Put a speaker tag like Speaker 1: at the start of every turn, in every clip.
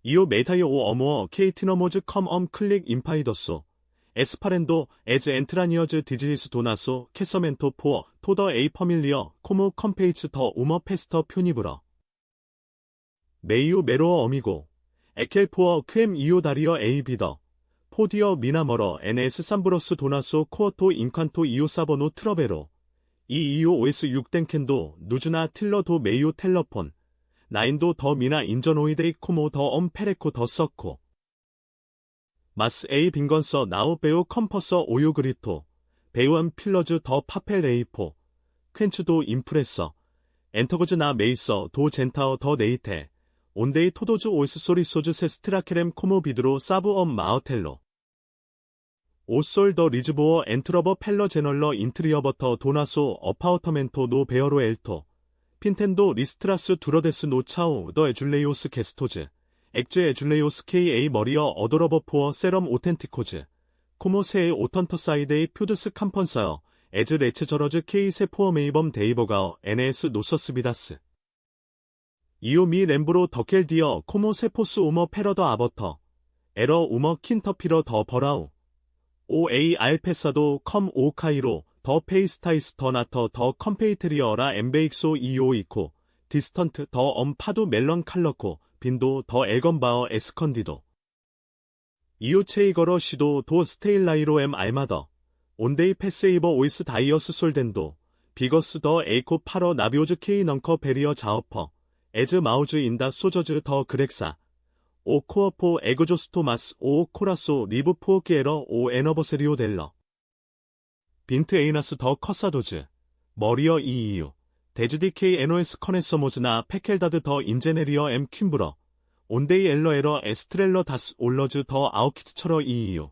Speaker 1: 이오 메타이오 오 어모어 케이티너모즈 컴엄 클릭 인파이더소 에스파렌도 에즈 엔트라니어즈 디지니스 도나소 캐서멘토 포어 토더 에이 퍼밀리어 코모 컴페이츠 더 우머 페스터 퓨니브러 메이오 메로어 어미고 에켈 포어 퀘엠 이오 다리어 에이 비더 포디어 미나머러 NS 삼브로스 도나소 코어토 인칸토 이오 사버노 트러베로 이 이오 OS 6땡켄도 누즈나 틸러 도 메이오 텔러폰 나인도 더 미나 인전오이데이 코모 더 엄페레코 더 서코 마스 에이 빈건서 나우 배우 컴퍼서 오요 그리토 배우암 필러즈 더 파펠 레이포 퀸츠도 임프레서 엔터거즈 나 메이서 도 젠타어 더 네이테 온데이 토도즈 오스 소리소즈 세 스트라케렘 코모 비드로 사브 엄 마어텔로 오솔 더 리즈보어 엔트러버 펠러 제널러 인트리어 버터 도나소 어파우터멘토 노 베어로 엘토 핀텐도 리스트라스 두러데스 노 차오 더 에줄레이오스 게스토즈 엑즈 에줄레이오스 KA 머리어 어도러버 포어 세럼 오텐티코즈 코모세의 오턴터사이데이 퓨드스 캄펀사어 에즈 레체 저러즈 K 세포어 메이범 데이버가어 NS 노서스비다스 이오미 램브로 더켈디어 코모 세포스 우머 페러더 아버터 에러 우머 킨터피러 더 버라우 OA 알페사도 컴 오카이로 더 페이스타이스 더 나터 더 컴페이트리어라 엠베익소 이오이코 디스턴트 더 엄파도 멜런 칼러코 빈도 더 엘건바어 에스컨디도 이오체이거러 시도 도 스테일라이로 엠 알마더 온데이 패세이버 오이스 다이어스 솔덴도 비거스 더 에이코 파러 나비오즈 케이 넝커 베리어 자어퍼 에즈 마우즈 인다 소저즈 더 그렉사 오 코어포 에그조스토마스 오 코라소 리브 포게러 오 에너버세리오 델러 빈트 에이나스 더 커사도즈 머리어 이이유 데즈디케이 NOS 커네서모즈나 페켈다드 더 인제네리어 엠 퀸브러 온데이 엘러 에러 에스트렐러 다스 올러즈 더 아우키트처러 이이유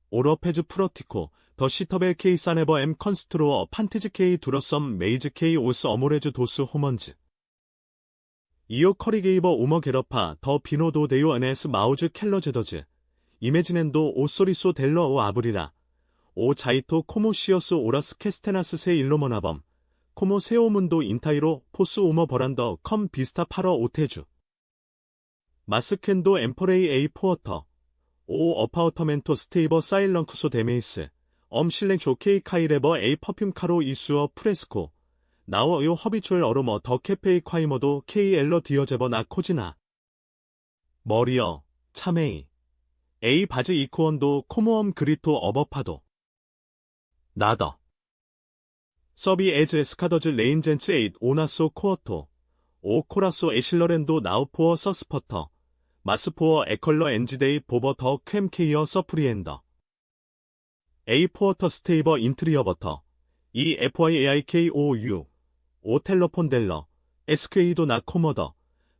Speaker 1: 오러페즈 프러티코 더 시터벨 케이 사네버 엠 컨스트로어 판티즈 케이 두러썸 메이즈 케이 오스 어모레즈 도스 호먼즈 이오 커리게이버 우머 게러파 더 비노도 데요 NS 마우즈 켈러제더즈 이메지넨도 오소리소 델러 오 아브리라 오 자이토 코모시어스 오라스 캐스테나스 세 일로머나범 코모 세오문도 인타이로 포스 우머 버란더 컴 비스타 파러 오테주 마스켄도 엠퍼레이 에이 포어터 오 어파우터멘토 스테이버 사일런크소 데메이스 엄실랭쇼 케이 카이레버 에이 퍼퓸 카로 이수어 프레스코 나워 요 허비추얼 어루머 더 케페이 콰이머도 케이 엘러 디어제버 나 코지나 머리어 차메이 에이 바즈 이코원도 코모엄 그리토 어버파도 나더 서비 에즈 에스카더즈 레인젠츠 에잇 오나소 코어토 오 코라소 에실러랜도 나우포어 서스퍼터 마스포어 에컬러 엔지데이 보버 더 켐케이어 서프리엔더 에이 포어터 스테이버 인트리어 버터 이 FYAIKOU 오 텔러폰 델러 SK도 나 코머더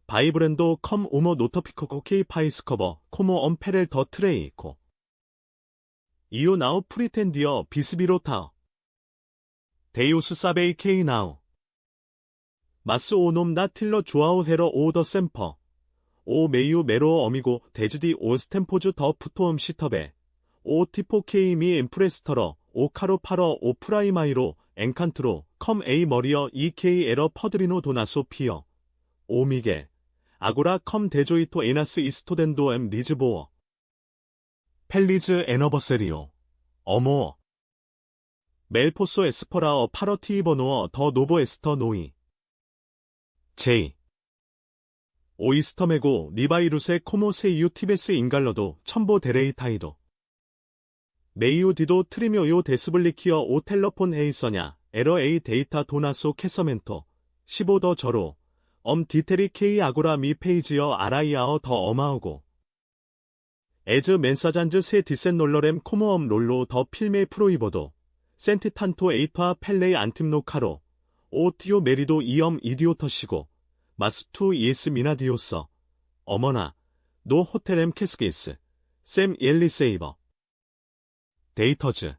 Speaker 1: 바이브랜도 컴 오머 노터피코코 K 파이스커버 코모 엄페렐 더 트레이코 이오 나우 프리텐디어 비스비로타어 데이오스 사베이 케이 나우 마스 오놈 나 틸러 조아오 헤러 오더 샘퍼 오 메이오 메로어 어미고 데즈디 오 스템포즈 더 푸토엄 시터베 오 티포 케이 미 엠프레스터러 오 카로 파러 오 프라이마이로 엔칸트로 컴 에이 머리어 EK 에러 퍼드리노 도나소 피어 오 미게 아고라 컴 데조이토 에나스 이스토덴도 엠 리즈보어 펠리즈 에너버세리오 어모어 멜포소 에스퍼라어 파러티이버노어 더 노보 에스터 노이 제이 오이스터메고 리바이루세 코모세이유 티베스 인갈러도 첨보 데레이타이도 메이오디도 트리묘요 데스블리키어 오 텔러폰 헤이서냐 에러 에이 데이터 도나소 캐서멘토 15더 저로 엄 디테리 케이 아고라 미 페이지어 아라이아어 더 어마오고 에즈 맨사잔즈 세 디센롤러렘 코모엄 롤로 더 필메 프로이버도 센티탄토 에이토아 펠레이 안팀노 카로 오티오 메리도 이엄 이디오터시고 마스투 이에스 미나디오서 어머나 노 호텔엠 캐스게이스 샘 옐리세이버 데이터즈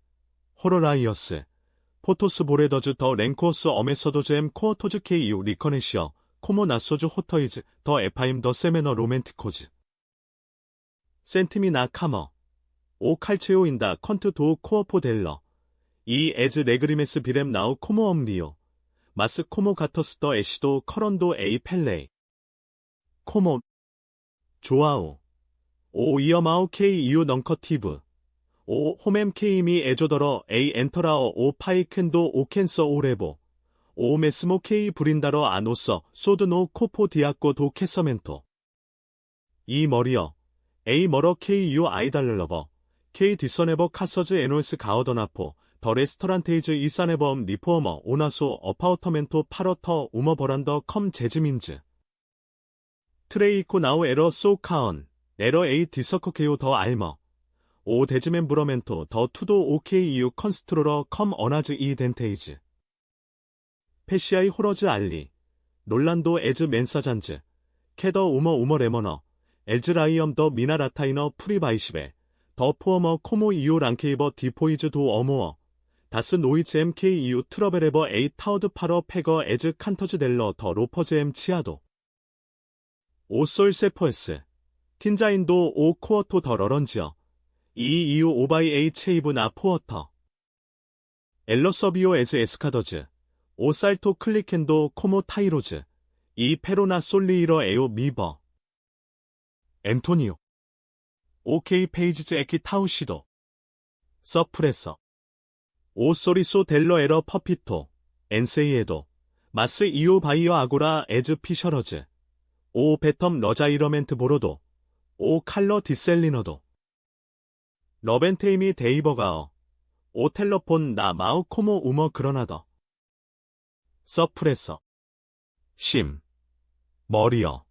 Speaker 1: 호러라이어스 포토스 보레더즈 더 랭코어스 어메서도즈 엠 코어토즈 케이유 리커네시어 코모 나소즈 호터이즈 더 에파임 더 세메너 로맨티코즈 센티미 나 카머 오 칼체오인다 컨트 도 코어포 델러 이 에즈 레그리메스 비렘 나우 코모 엄리오 마스 코모 가터스 더 애시도 커런도 에이 펠레이 코모 조아오 오 이어마우 K 이유 넝커티브. 오 홈엠 K 미 에조더러 A 엔터라어 오 파이켄도 오 캔서 오 레보. 오 메스모 K 브린다러 아노서 소드노 코포 디아꼬 도 캐서멘토. 이 머리어. A 머러 K 유 아이달러버. K 디서네버 카서즈 에노에스 가어더나포. 더 레스토란테이즈 이사네버엄 리포어머 오나소 어파우터멘토 파러터 우머 버란더 컴 제즈민즈. 트레이코 나우 에러 소 카언. 에러 에이 디서커케요 더 알머. 오 데즈멘 브러멘토 더 투도 오케이 이유 컨스트로러 컴 어나즈 이 덴테이즈. 페시아이 호러즈 알리. 롤란도 에즈 맨사잔즈. 캐더 우머 레머너. 엘즈라이엄 더 미나라타이너 프리바이시베. 더 포어머 코모 이유 랑케이버 디포이즈 도 어모어. 다스 노이즈 MK 이유 트러벨에버 에이 타우드 파러 페거 에즈 칸터즈 델러 더 로퍼즈 M 치아도. 오솔 세포에스. 틴자인도 오 코어토 더 러런지어. 이 이유 오바이 에이 체이브 나 포어터. 엘러서비오 에즈 에스카더즈. 오 살토 클리켄도 코모 타이로즈. 이 페로나 솔리이러 에오 미버. 앤토니오. 오케이 페이지즈 에키 타우시도. 서프레서. 오 소리소 델러 에러 퍼피토. 엔세이에도. 마스 이오 바이어 아고라 에즈 피셔러즈. 오 베텀 러자이러멘트 보로도. 오 칼러 디셀리너도. 러벤테이미 데이버가어. 오 텔러폰 나 마우 코모 우머 그러나더. 서프레서. 심. 머리어.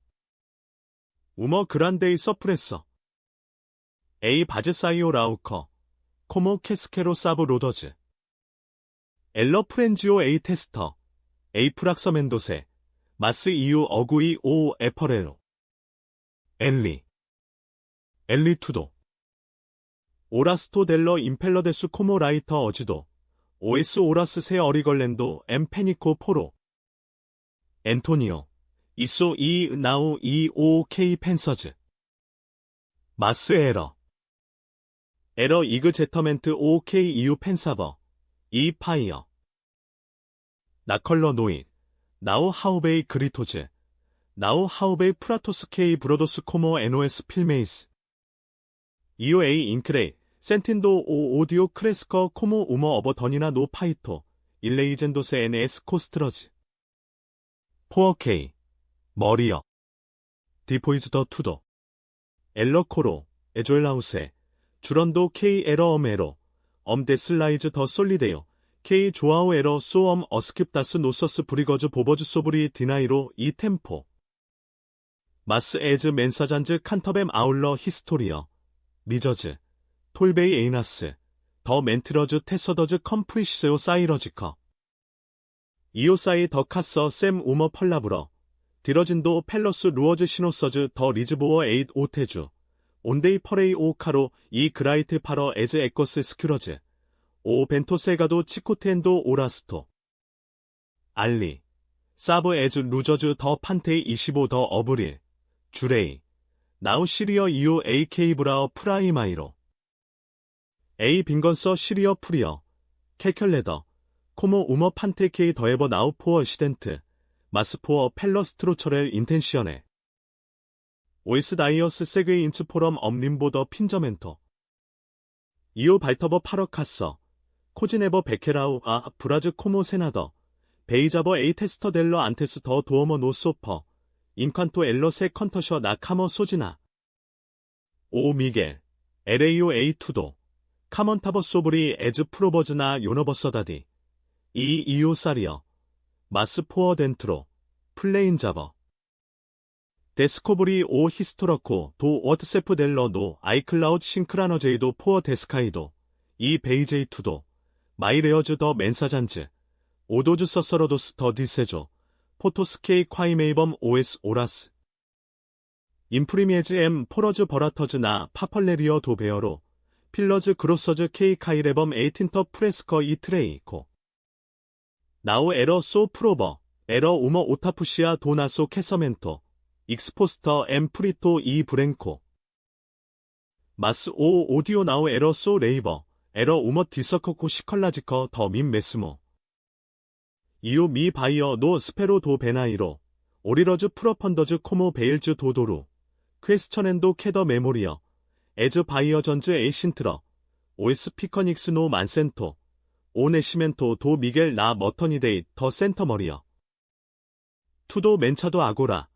Speaker 1: 우머 그란데이 서프레서. 에이 바즈사이오 라우커. 코모 캐스케로 사브 로더즈. 엘러 프렌지오 에이 테스터. 에이 프락서 멘도세. 마스 이유 어구이 오 에퍼레로. 엘리. 엘리 투도. 오라스토 델러 임펠러데스 코모 라이터 어지도. 오에스 오라스 세 어리걸랜도 엠페니코 포로. 앤토니오. 이소 이 나우 이 오 케이 펜서즈. 마스 에러. 에러 이그 제터멘트 오 케이 이유 펜사버. 이 파이어. 나컬러 노잇. 나우 하우베이 그리토즈. 나우 하우베이 프라토스 케이 브로도스 코모 NOS 필메이스. 이오 에이 인크레이. 센틴도 오 오디오 크레스커 코모 우머 어버 더니나 노 파이토. 일레이젠도세 NS 코스트러즈. 포어 케이. 머리어. 디포이즈 더 투도. 엘러 코로. 에졸라우세. 주런도 K 에러 엄에로. 엄데슬라이즈 더 솔리데요. K 조아오 에러 소엄 어스킵다스 노서스 브리거즈 보버즈 소브리 디나이로 이 템포. 마스 에즈 맨사잔즈 칸터뱀 아울러 히스토리어. 미저즈. 톨베이 에이나스. 더 멘트러즈 테서더즈 컴프리시세오 사이러지커. 이오사이 더 카서 샘 우머 펄라브러. 디러진도 펠러스 루어즈 시노서즈 더 리즈보어 에잇 오테주. 온데이 퍼레이 오 카로 이 그라이트 파러 에즈 에커스 스큐러즈. 오 벤토세가도 치코텐도 오라스토. 알리. 사브 에즈 루저즈 더 판테이 25 더 어브릴. 주레이. 나우 시리어 이오 AK 브라어 프라이마이로. 에이 빈건서 시리어 프리어. 캐켈레더. 코모 우머 판테케이 더에버 나우 포어 시덴트. 마스포어 펠러스트로처렐 인텐시언에. 오이스 다이어스 세그이 인츠 포럼 엄림보더 핀저멘토. 이오 발터버 파러카서. 코지네버 베케라우 아 브라즈 코모 세나더. 베이자버 에이 테스터 델러 안테스 더 도어머 노소퍼. 인칸토 엘러 세 컨터셔 나카머 소지나. 오 미겔. LAO A 투도. 카먼타버 소브리 에즈 프로버즈나 요너버서다디. 이 이오 사리어. 마스 포어 덴트로. 플레인 잡어. 데스코브리 오 히스토러코 도 워트세프 델러 노 아이클라우드 싱크라너제이도 포어 데스카이도. 이 베이제이 투도. 마이레어즈 더 맨사잔즈. 오도즈 서서러도스 더 디세조. 포토스케이 콰이메이범 OS 오라스. 인프리미에즈 M 포러즈 버라터즈 나 파펄레리어 도 베어로. 필러즈 그로서즈 K 카이레범 에이틴터 프레스커 이 트레이코. 나우 에러 소 프로버. 에러 우머 오타푸시아 도나소 캐서멘토. 익스포스터 M 프리토 이 브랭코. 마스 오 오디오 나우 에러 소 레이버. 에러 우머 디서커코 시컬라지커 더 민 메스모. 이오 미 바이어 노 스페로 도 베나이로. 오리러즈 프로펀더즈 코모 베일즈 도도루. 퀘스천앤도 캐더 메모리어. 에즈 바이어전즈 에이신트러, 오에스 피커닉스 노 만센토, 오 내시멘토 도 미겔 나 머터니데이 더 센터머리어. 투도 멘차도 아고라,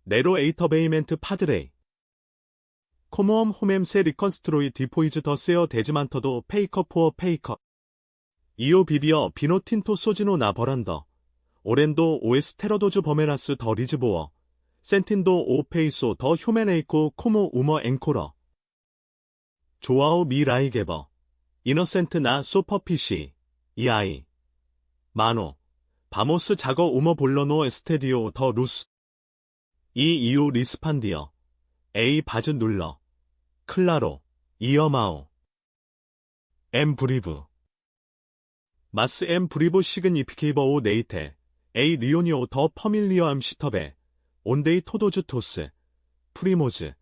Speaker 1: 네로 에이터 베이멘트 파드레이. 코모엄 호멤세 리컨스트로이 디포이즈 더 세어 데즈만터도 페이커 포어 페이커. 이오 비비어 비노틴토 소지노 나 버란더. 오렌도 오에스 테러도즈 버메라스 더 리즈보어. 센틴도 오 페이소 더 효메네이코 코모 우머 앵코러. 조아오 미 라이게버. 이너센트 나 소퍼피시. 이아이. 마노. 바모스 자거 우머 볼러노 에스테디오 더 루스. 이 이유 리스판디어. 에이 바즈 눌러. 클라로. 이어마오. 엠 브리브. 마스 엠 브리브 시그니피케이버 오 네이테. 에이 리오니오 더 퍼밀리어 암 시터베. 온데이 토도즈 토스. 프리모즈.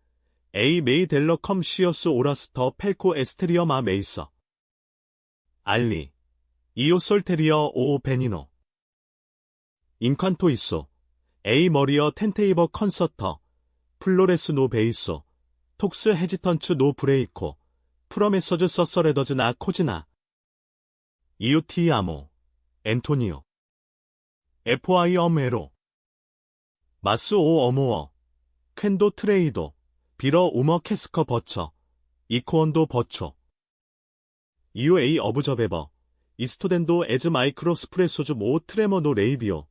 Speaker 1: 에이 메이 델러 컴 시어스 오라스 더 펠코 에스테리어 마 메이서. 알리. 이오 솔테리어 오 베니노. 인칸토 이소. 에이 머리어 텐테이버 컨서터. 플로레스 노 베이소. 톡스 헤지턴츠 노 브레이코. 프로메서즈 서서레더즈 나 코즈나. 이오티 아모. 앤토니오. FI 엄에로. 마스 오 어모어. 캔도 트레이도. 비러 우머 캐스커 버처. 이코언도 버초. 이오 에이 어브저베버. 이스토덴도 에즈 마이크로 스프레소즈 모 트레머 노 레이비오.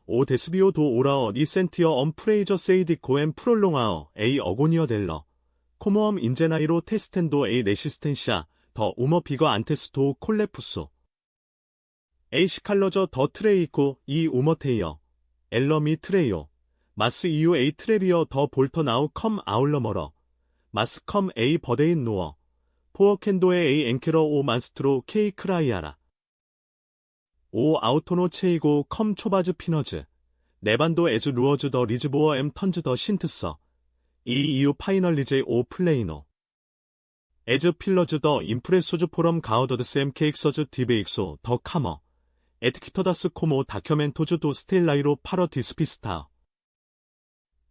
Speaker 1: 오 데스비오 도 오라어 리센티어 엄 프레이저 세이디코 엠 프롤롱아어 에이 어고니어 델러. 코모엄 인제나이로 테스텐도 에이 레시스텐샤 더 우머 비거 안테스 도 콜레푸소. 에이 시칼러저 더 트레이코 이 우머테이어. 엘러미 트레이오. 마스 이유 에이 트레리어 더 볼터 나우 컴 아울러 머러. 마스 컴 에이 버데인 노어. 포어 캔도에 에이 앵케러 오 만스트로 케이 크라이아라. 오 아우토노 체이고 컴 초바즈 피너즈. 네반도 에즈 루어즈 더 리즈보어 엠 턴즈 더 신트서. 이 이유 파이널리제 오 플레이노. 에즈 필러즈 더 임프레소즈 포럼 가우더드스 엠 케익서즈 디베익소 더 카머. 에트키터다스 코모 다큐멘토즈 도 스텔라이로 파러 디스피스타.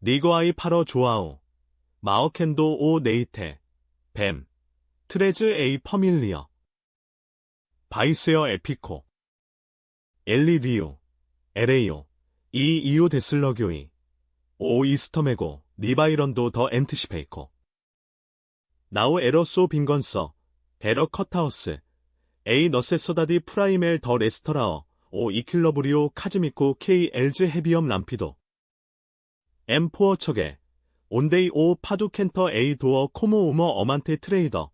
Speaker 1: 니거아이 파러 조아오. 마어켄도 오 네이테. 뱀. 트레즈 에이 퍼밀리어. 바이세어 에피코. 엘리 리오. 에레이오. 이 이오 데슬러교이. 오 이스터메고. 리바이런도 더 엔트시페이코. 나우 에러소 빈건서. 베러 커타우스. 에이 너세서다디 프라이멜 더 레스터라어. 오 이킬러브리오 카즈미코 케이 엘즈 헤비엄 람피도. 엠 포어 척에. 온데이 오 파두 캔터 에이 도어 코모 우머 어만테 트레이더.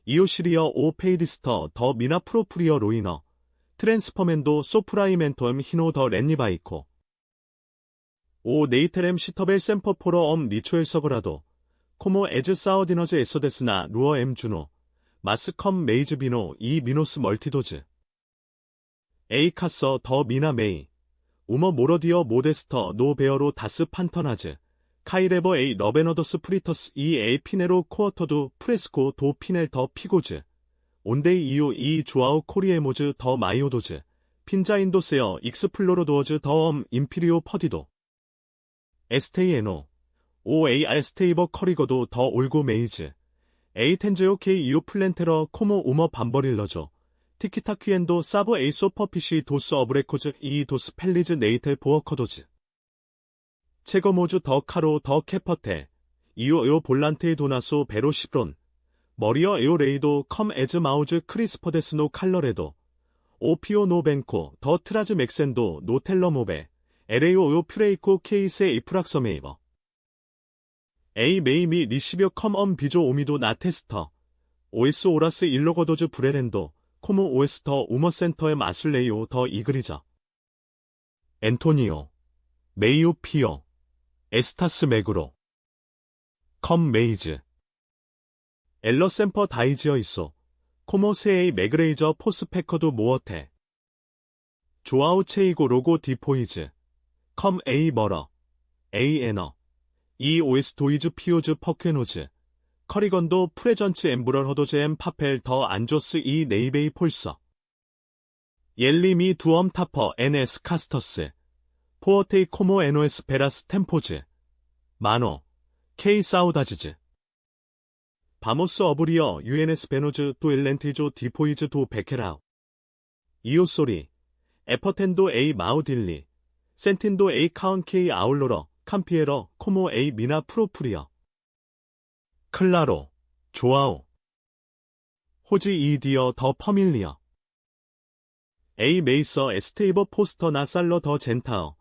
Speaker 1: 이오시리어 오 페이디스터 더 미나 프로프리어 로이너. 트랜스퍼맨도 소프라이멘토엠 히노 더 렌니바이코. 오 네이테렘 시터벨 샘퍼포러 엄 리초엘 서그라도. 코모 에즈 사우디너즈 에서데스나 루어 엠 주노. 마스컴 메이즈 비노 이 미노스 멀티도즈. 에이 카서 더 미나 메이. 우머 모러디어 모데스터 노 베어로 다스 판터나즈. 카이레버 에이 러베너더스 프리터스 이 에이 피네로 코어터두 프레스코 도 피넬 더 피고즈. 온데이 이오 이 조아우 코리에모즈 더 마이오도즈. 핀자인도세어 익스플로로도어즈 더 엄 임피리오 퍼디도. 에스테이에노. 오 에이 알스테이버 커리거도 더 올고 메이즈. 에이 텐제오 케이 이오 플랜테러 코모 우머 밤버릴러죠. 티키타퀴엔도 사브 에이 소퍼피시 도스 어브레코즈 이 도스 펠리즈 네이텔 보어커도즈. 체거모즈 더 카로 더 캐퍼테. 이오 에오 볼란테이 도나소 베로 시브론. 머리어 에오 레이도 컴 에즈 마우즈 크리스퍼데스노 칼러레도. 오피오 노벤코 더 트라즈 맥센도 노텔러모베. LAO 에오 퓨레이코 케이세 이프락서메이버. 에이 메이미 리시비어 컴엄 비조 오미도 나테스터. 오에스 오라스 일로거도즈 브레렌도. 코모 오에스 더 우머센터의 마술레이오 더 이그리저. 앤토니오. 메이오 피오. 에스타스 맥으로. 컴 메이즈. 엘러셈퍼 다이지어 있소. 코모 세에이 맥그레이저 포스페커도 모어테. 조아우 체이고 로고 디포이즈. 컴 에이 머러. 에이 에너. 이 오에스 도이즈 피오즈 퍼케노즈. 커리건도 프레전츠 엠브럴 허도즈 엠 파펠 더 안조스 이 네이베이 폴서. 옐리미 두엄 타퍼 NS 카스터스. 포어테이 코모 NOS 베라스 템포즈. 마노. 케이 사우다지즈. 바모스 어브리어 UNS 베노즈 도 일렌티조 디포이즈 도 베케라우 이오소리 에퍼텐도 A 마우딜리 센틴도 A 카운 K 아울로러 캄피에러 코모 A 미나 프로프리어 클라로 조아오 호지 이디어 더 퍼밀리어 A 메이서 에스테이버 포스터 나살러 더 젠타어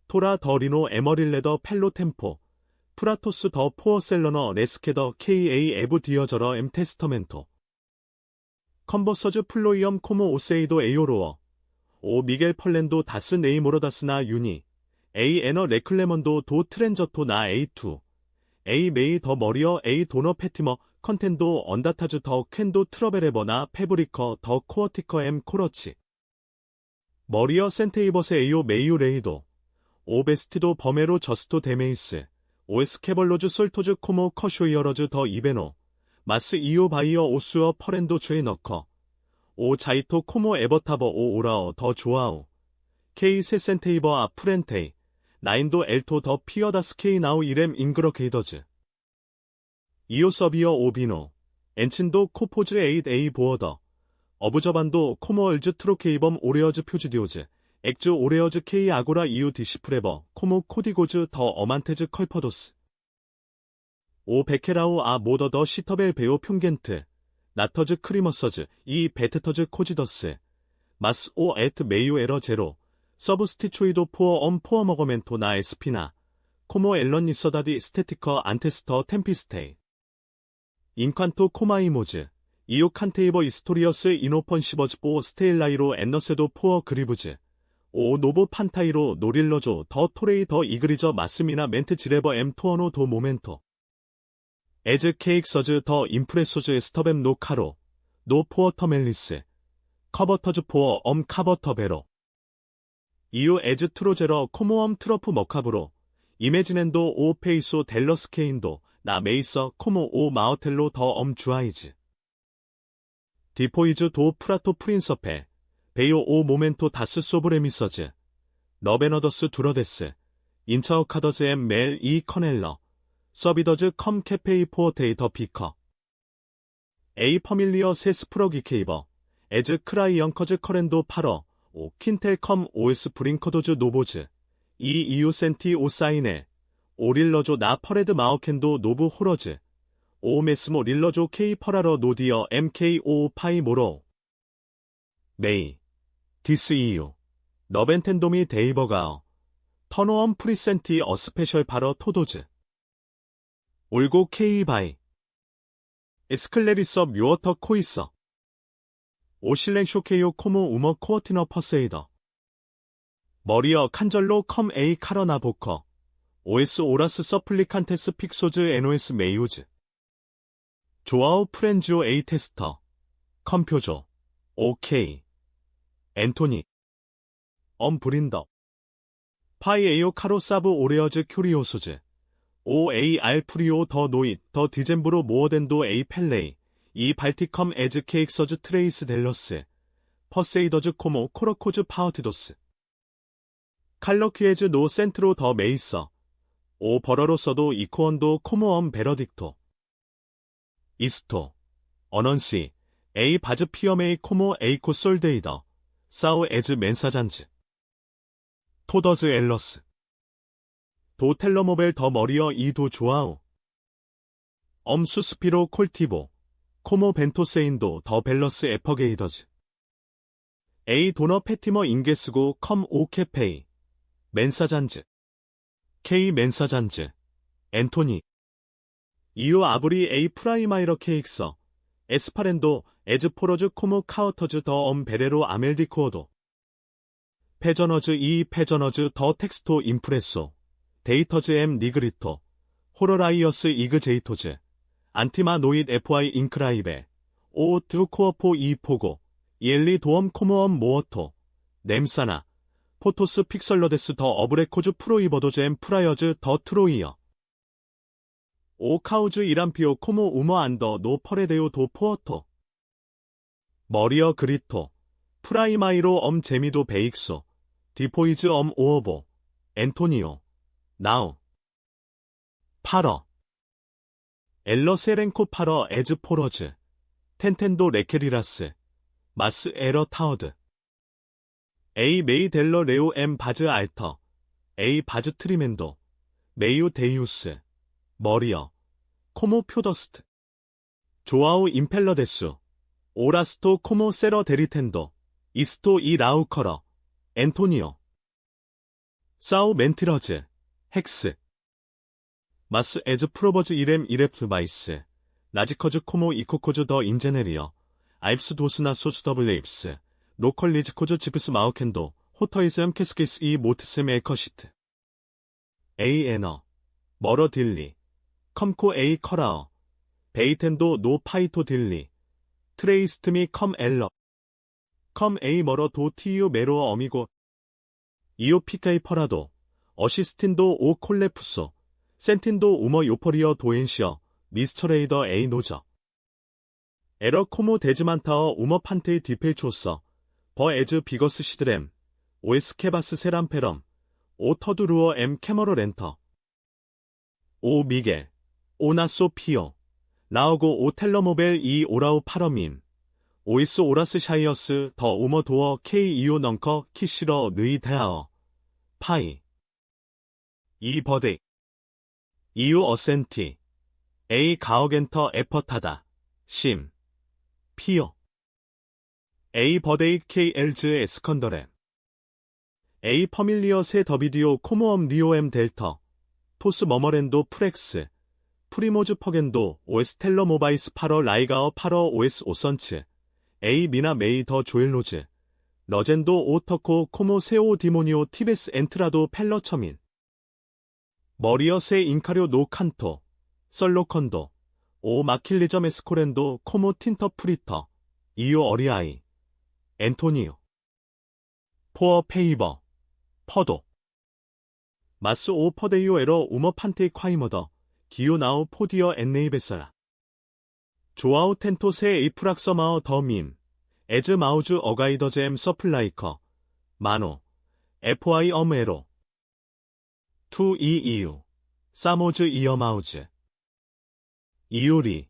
Speaker 1: 토라 더 리노 에머릴레더 펠로 템포 프라토스 더 포어셀러너 레스케더 KA 에브 디어저러 M 테스터멘토 컨버서즈 플로이엄 코모 오세이도 에요로어 오 미겔 펄렌도 다스 네이모로다스나 유니 A 에너 레클레먼도 도 트렌저토 나 A2 A 메이 더 머리어 A 도너 패티머 컨텐도 언다타즈 더 캔도 트러베레버나 페브리커 더 코어티커 M 코러치 머리어 센테이버스 에이오 메이오 레이도 오베스티도 버메로 저스토 데메이스 오에스 캐벌로즈 솔토즈 코모 커쇼이어러즈 더 이베노 마스 이오 바이어 오스어 퍼렌도 주에너커 오 자이토 코모 에버타버 오 오라어 더 조아오 K 세 센테이버 아프렌테이 나인도 엘토 더 피어다스 K 나우 이렘 잉그러 게이더즈 이오 서비어 오비노 엔친도 코포즈 에잇 에이 보어더 어부저반도 코모얼즈 트로케이범 오레어즈 표지디오즈 엑즈 오레어즈 K 아고라 이우 디시프레버 코모 코디고즈 더 어만테즈 컬퍼도스 오 베케라우 아 모더 더 시터벨 베오 평겐트 나터즈 크리머서즈 이 베테터즈 코지더스 마스 오 에트 메이오 에러 제로 서브스티초이도 포어 엄 포어 머거멘토 나 에스피나 코모 앨런 니서다디 스테티커 안테스터 템피스테이 인칸토 코마이모즈 이오 칸테이버 이스토리어스 이노펀 시버즈 보 스테일라이로 앤너세도 포어 그리브즈 오 노보 판타이로 노릴러조 더 토레이 더 이그리저 마스미나 멘트 지레버 엠 토어노 도 모멘토 에즈 케익서즈 더 임프레소즈 에스터뱀 노 카로 노 포어터 멜리스 커버터즈 포어 엄 카버터 베로 이유 에즈 트로제러 코모엄 트러프 머카브로 이메지넨도 오 페이소 델러스 케인도 나 메이서 코모 오 마어텔로 더 엄 주아이즈 디포이즈 도 프라토 프린서페 베이오 오 모멘토 다스 소브레미서즈 너베너더스 두러데스 인차오 카더즈 엠 멜 이 커넬러 서비더즈 컴 캐페이 포어테이 더 비커 에이 퍼밀리어 세스 프러기케이버 에즈 크라이 영커즈 커렌도 파러 오 킨텔 컴 오에스 브링커도즈 노보즈 이 이유 센티 오 사이네 오 릴러조 나 퍼레드 마오켄도 노브 호러즈 오 메스모 릴러조 케이 퍼라러 노디어 MK 오 파이 모로 메이 디스 이유 너벤텐도미 데이버가어 터노엄 프리센티 어 스페셜 바러 토도즈 올고 케이 바이 에스클레리서 뮤어터 코이서 오실랭 쇼케이오 코모 우머 코어티너 퍼세이더 머리어 칸절로 컴 에이 카러나 보커 OS 오라스 서플리칸테스 픽소즈 NOS 메이오즈 조아오 프렌지오 에이 테스터 컴표조 오케이 앤토니 엄브린더 파이 에이오 카로사브 오레어즈 큐리오소즈 OA 알프리오 더 노잇 더 디젠브로 모어덴도 에이 펠레이 이 발티컴 에즈 케익서즈 트레이스 델러스 퍼세이더즈 코모 코러코즈 파워티도스 칼러퀴에즈 노 센트로 더 메이서 오 버러로서도 이코언도 코모엄 베러딕토 이스토 어넌시 에이 바즈 피어메이 코모 에이코 솔데이더 사우 에즈 멘사잔즈 토더즈 엘러스 도 텔러모벨 더 머리어 이도 조아우 엄수스피로 콜티보 코모 벤토세인도 더 벨러스 에퍼게이더즈 에이 도너 패티머 인게스고 컴 오케페이 멘사잔즈 K 멘사잔즈 앤토니 이유 아브리 에이 프라이마이러 케익서 에스파렌도 에즈포러즈 코모 카우터즈 더 엄 베레로 아멜디코어도 페저너즈 이 페저너즈 더 텍스토 임프레소 데이터즈 엠 니그리토 호러라이어스 이그 제이토즈 안티마 노잇 FI 인크라이베 오 드코어포 이 포고 이엘리 도엄 코모엄 모어토 냄사나 포토스 픽설러데스 더 어브레코즈 프로이버도즈 엠 프라이어즈 더 트로이어 오 카우즈 이람피오 코모 우머 안더 노 퍼레데오 도 포어토 머리어 그리토 프라이마이로 엄 제미도 베익소 디포이즈 엄 오어보 앤토니오 나우 파러 엘러 세렌코 파러 에즈 포러즈, 텐텐도 레케리라스, 마스 에러 타어드, A 메이 델러 레오 M 바즈 알터, A 바즈 트리멘도, 메이오 데이우스, 머리어, 코모 표더스트, 조아우 임펠러데수, 오라스토 코모 세러 데리텐도, 이스토 이 라우커러, 앤토니오, 사우 멘티러즈, 헥스, 마스 에즈 프로버즈 이렘 이레프 바이스, 나지커즈 코모 이코코즈 더 인제네리어, 아입스 도스나 소스 더블 레입스, 로컬 리즈코즈 지프스 마우켄도, 호터이즘 캐스키스 이 모트스 메이커시트, A 에너, 머러 딜리, 컴코 A 커라어, 베이텐도 노 파이토 딜리, 트레이스트미 컴 엘러, 컴 A 머러 도 티유 메로어 어미고, 이오 피카이 퍼라도, 어시스틴도 오 콜레푸소, 센틴도 우머 요퍼리어 도엔시어, 미스처레이더 A 노저, 에러 코모 데즈만타어 우머 판테이 디페이 초서, 버 에즈 비거스 시드렘, 오에스 케바스 세람페럼, 오 터두루어 M 캐머러 렌터, 오 미겔, 오나소 피오, 라오고 오 텔러모벨 이 오라우 파러밈, 오이스 오라스 샤이어스 더 우머 도어 K 이오 넝커 키시러 느이 데아어, 파이, 이 버데, 이유 어센티, A 가어겐터 에퍼타다, 심, 피오, A 버데이 K 엘즈 에스컨더렘, A 퍼밀리어 세 더비디오 코모엄 리오엠 델터, 토스 머머랜도 프렉스, 프리모즈 퍼겐도 오에스 텔러 모바이스 파러 라이가어 파러 오에스 오선츠, A 미나 메이 더 조엘로즈, 러젠도 오터코 코모 세오 디모니오 티베스 엔트라도 펠러처민, 머리어 세 인카료 노 칸토, 썰로컨도, 오 마킬리점 에스코렌도 코모 틴터 프리터, 이오 어리아이, 앤토니오, 포어 페이버, 퍼도, 마스 오 퍼데이오 에러 우머 판테이 콰이머더, 기요나우 포디어 엔네이베사라, 조아우 텐토 세 에이프락서마어 더밈, 에즈 마우즈 어가이더제엠 서플라이커, 마노, FY 엄에로, 투 이 이유, 사모즈 이어마우즈, 이유리,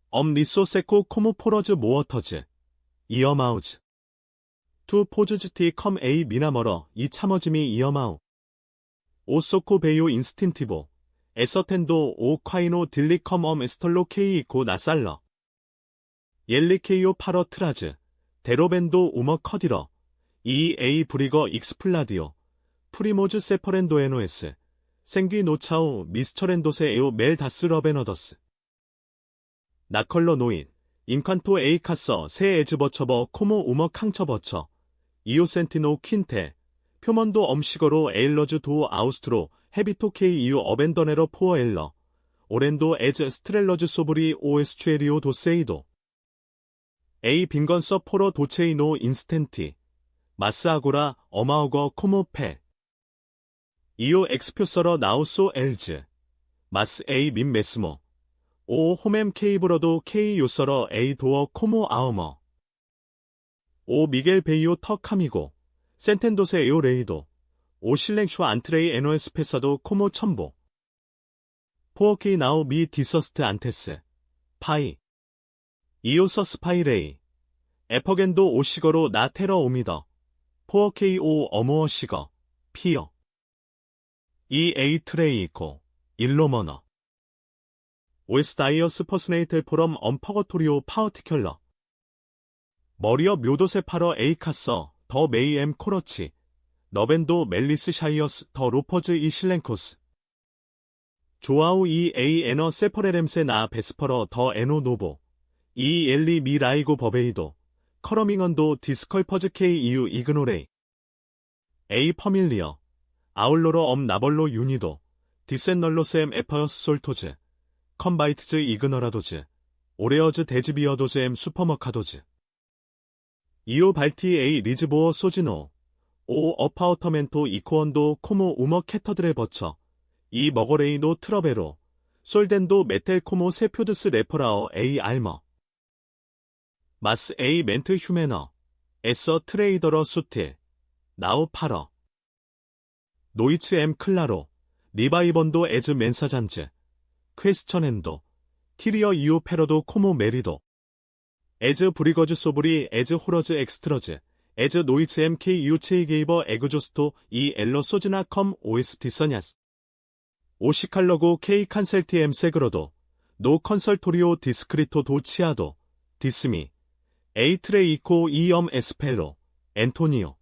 Speaker 1: 엄리소 세코 코모포러즈 모어터즈, 이어마우즈, 투 포즈즈티 컴 에이 미나머러 이 참어즈미 이어마우, 오소코 베이오 인스틴티보, 에서텐도 오 콰이노 딜리컴 에스털로 케이 고 나살러, 옐리케이오 파러 트라즈, 데로벤도 우머 커디러, 이 에이 브리거 익스플라디오, 프리모즈 세퍼렌도에노에스, 생귀 노차우 미스처렌도세 에오 멜 다스 러베너더스, 나컬러 노인, 인칸토 에이카서 세 에즈버처버 코모 우머 캉처버처, 이오센티노 퀸테, 표먼도 엄시거로 에일러즈 도 아우스트로 헤비토 케이 이유 어벤더네러 포어 엘러, 오렌도 에즈 스트렐러즈 소브리 오에스 추에리오 도세이도, 에이 빈건서 포러 도체이노 인스텐티, 마스아고라 어마오거 코모페, 이오 엑스표서러 나우소 엘즈, 마스 에이 민 메스모, 오 홈엠 케이브러도 케이 요서러 에이 도어 코모 아우머, 오 미겔 베이오 터 카미고, 센텐도세 에오 레이도, 오 실랭슈 안트레이 에노에스 페사도 코모 첨보, 포어케이 나우 미 디서스트 안테스, 파이, 이오서 스파이레이, 에퍼겐도 오시거로 나 테러 오미더, 포어케이 오 어모어 시거, 피어, 이 에이 트레이코, 일로머너, 오에스 다이어스 퍼스네이텔 포럼 엄퍼거토리오 파어티큘러, 머리어 묘도세 파러 에이카서, 더 메이 엠 코러치, 너벤도 멜리스 샤이어스 더 로퍼즈 이 실랭코스, 조아우 이 에이 에너 세퍼레렘세 나 베스퍼러 더 에노 노보, 이 엘리 미 라이고 버베이도, 커러밍언도 디스컬퍼즈 케이 이유 이그노레이, 에이 퍼밀리어, 아울로러 엄 나벌로 유니도, 디센널로셈 에퍼여스 솔토즈, 컴바이트즈 이그너라도즈, 오레어즈 데즈비어도즈 엠 슈퍼머카도즈, 이오 발티 에이 리즈보어 소지노, 오 어파우터멘토 이코언도 코모 우머 캐터드레 버처, 이 머거레이노 트러베로, 솔덴도 메텔 코모 세표드스 레퍼라어 에이 알머, 마스 에이 멘트 휴메너, 에서 트레이더러 수틸, 나우 파러, 노이츠 엠 클라로, 리바이번도 에즈 멘사잔즈, 퀘스천엔도, 티리어 이오 페러도 코모 메리도. 에즈 브리거즈 소브리 에즈 호러즈 엑스트러즈. 에즈 노이츠 MK 유체이 게이버 에그조스토 이 엘러 소즈나 컴 OST 써냐스. 오시칼러고 K 칸셀티 엠세그러도. 노 컨설토리오 디스크리토 도치아도. 디스미. 에이트레이코 이엄 에스펠로. 앤토니오.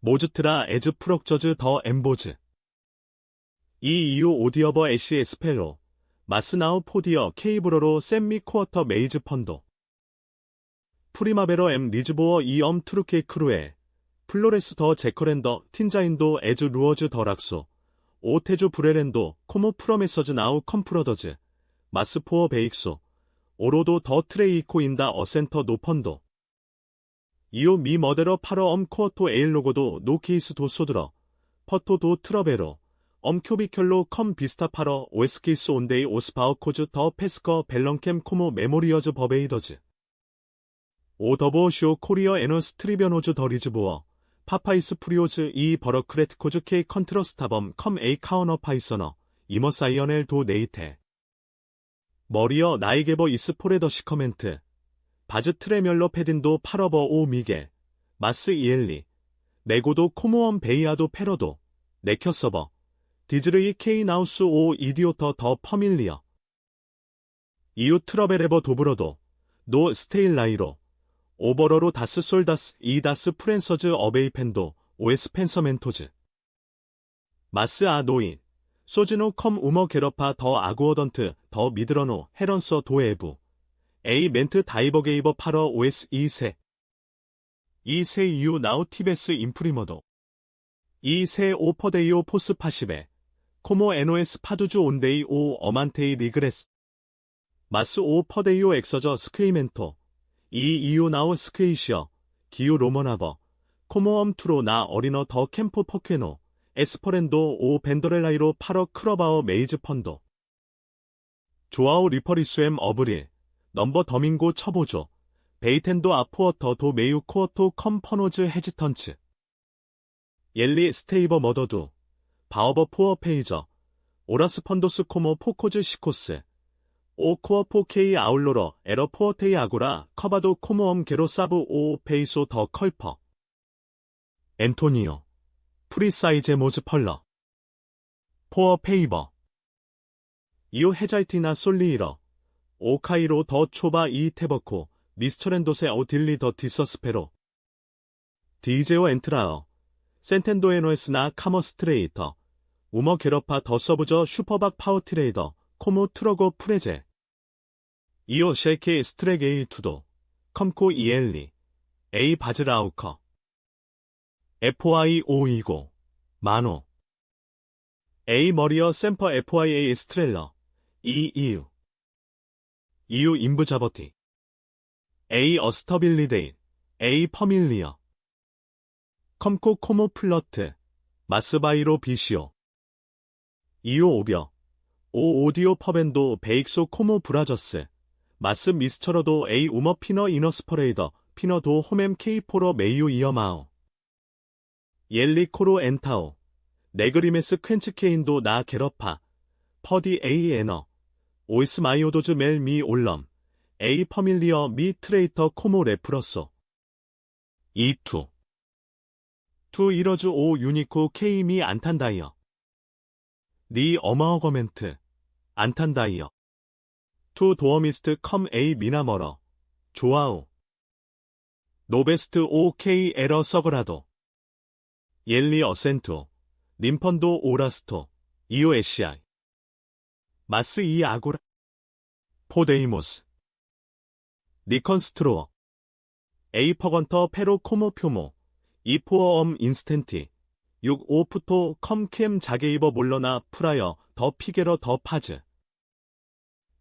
Speaker 1: 모즈트라 에즈 프럭저즈 더 엠보즈. 이 이유 오디어버 애쉬 에스펠로. 마스나우 포디어 케이브러로 샘미 코어터 메이즈 펀도. 프리마베러 엠 리즈보어 이엄 트루케 크루에. 플로레스 더 제커랜더 틴자인도 에즈 루어즈 더 락소. 오테주 브레렌도 코모 프로메서즈 나우 컴프러더즈. 마스포어 베익소. 오로도 더 트레이코 인다 어센터 노펀도. 이오 미 머데러 파러 엄 코어토 에일로고도 노케이스 도 소드러. 퍼토 도 트러베로. 엄큐비켈로 컴 비스타 파러 오에스케이스 온데이 오스바우코즈 더 페스커 벨런캠 코모 메모리어즈 버베이더즈. 오더보 쇼 코리어 에너 스트리변오즈 더 리즈보어. 파파이스 프리오즈 이 버러크레트코즈 케이 컨트러스타범 컴 에이 카우너 파이서너. 이머사이언엘 도 네이테. 머리어 나이게버 이스 포레더 시커멘트. 바즈 트레멸러 패딘도 파러버 오 미게. 마스 이엘리. 네고도 코모엄 베이아도 페러도. 네켜서버. 디즈르이 케이 나우스 오 이디오터 더 퍼밀리어. 이웃 트러베레버 도브러도. 노 스테일라이로. 오버러로 다스 솔다스 이 다스 프랜서즈 어베이 펜도. 오에스 펜서멘토즈. 마스 아 노인. 소즈노 컴 우머 게러파 더 아구어던트 더 미드러노 헤런서 도에부. 에이 멘트 다이버 게이버 파러 OS 2세. 2세 이유 나우 티베스 인프리머도. 2세 오퍼데이오 포스 파시베. 코모 NOS 파두주 온데이 오 어만테이 리그레스. 마스 오 퍼데이오 엑서저 스크이멘토. 이 이유 나우 스크이시어. 기우 로머나버. 코모엄 투로 나 어리너 더 캠포 퍼퀘노. 에스퍼렌도 오 벤더렐라이로 파러 크러바어 메이즈 펀도. 조아오 리퍼리수엠 어브릴. 넘버 더밍고 처보조. 베이텐도 아포어터 도 메유 코어토 컴 퍼노즈 헤지턴츠. 옐리 스테이버 머더두. 바어버 포어 페이저. 오라스 펀도스 코모 포코즈 시코스. 오 코어 포케이 아울로러 에러 포어테이 아고라 커바도 코모엄 게로 사브 오 페이소 더 컬퍼. 앤토니오. 프리사이제 모즈 펄러. 포어 페이버. 이오 헤자이티나 솔리이러. 오카이로 더 초바 이 테버코. 미스처렌도세 오 딜리 더 디서스페로. 디제오 엔트라어. 센텐도에노에스나 카머스트레이터. 우머 게러파 더 서브저 슈퍼박 파워트레이더. 코모 트러거 프레제. 이오 쉐이키 스트레게이 투도. 컴코 이엘리. 에이 바즈라우커. FY 520. 마노. A 머리어 샘퍼 FYA 스트렐러. 이 이유. 이유 인부자버티. A 어스터빌리데일. A 퍼밀리어. 컴코 코모 플러트. 마스바이로 비시오. 이유 오벼. 오 오디오 퍼밴도 베익소 코모 브라저스. 마스 미스처러도 A 우머 피너 이너스퍼레이더. 피너도 홈엠 케이포러 메이유 이어마오. 옐리 코로 엔타오. 네그리메스 퀸츠 케인도 나 게러파. 퍼디 에이 에너. 오이스 마이오도즈 멜 미 올럼. 에이 퍼밀리어 미 트레이터 코모 레프러소. 이투. 투 이러즈 오 유니코 케이 미 안탄다이어. 니 어마어거멘트. 안탄다이어. 투 도어미스트 컴 에이 미나머러. 조아우. 노베스트 오 케이 에러 서그라도. 옐리 어센투. 림펀도 오라스토. 이오 에시아이. 마스 이 아고라. 포데이모스. 니컨스트로어. 에이 퍼건터 페로 코모 표모. 이 포어엄 인스텐티. 6 오프토 컴캠 자게이버 몰러나 프라이어 더 피게러 더 파즈.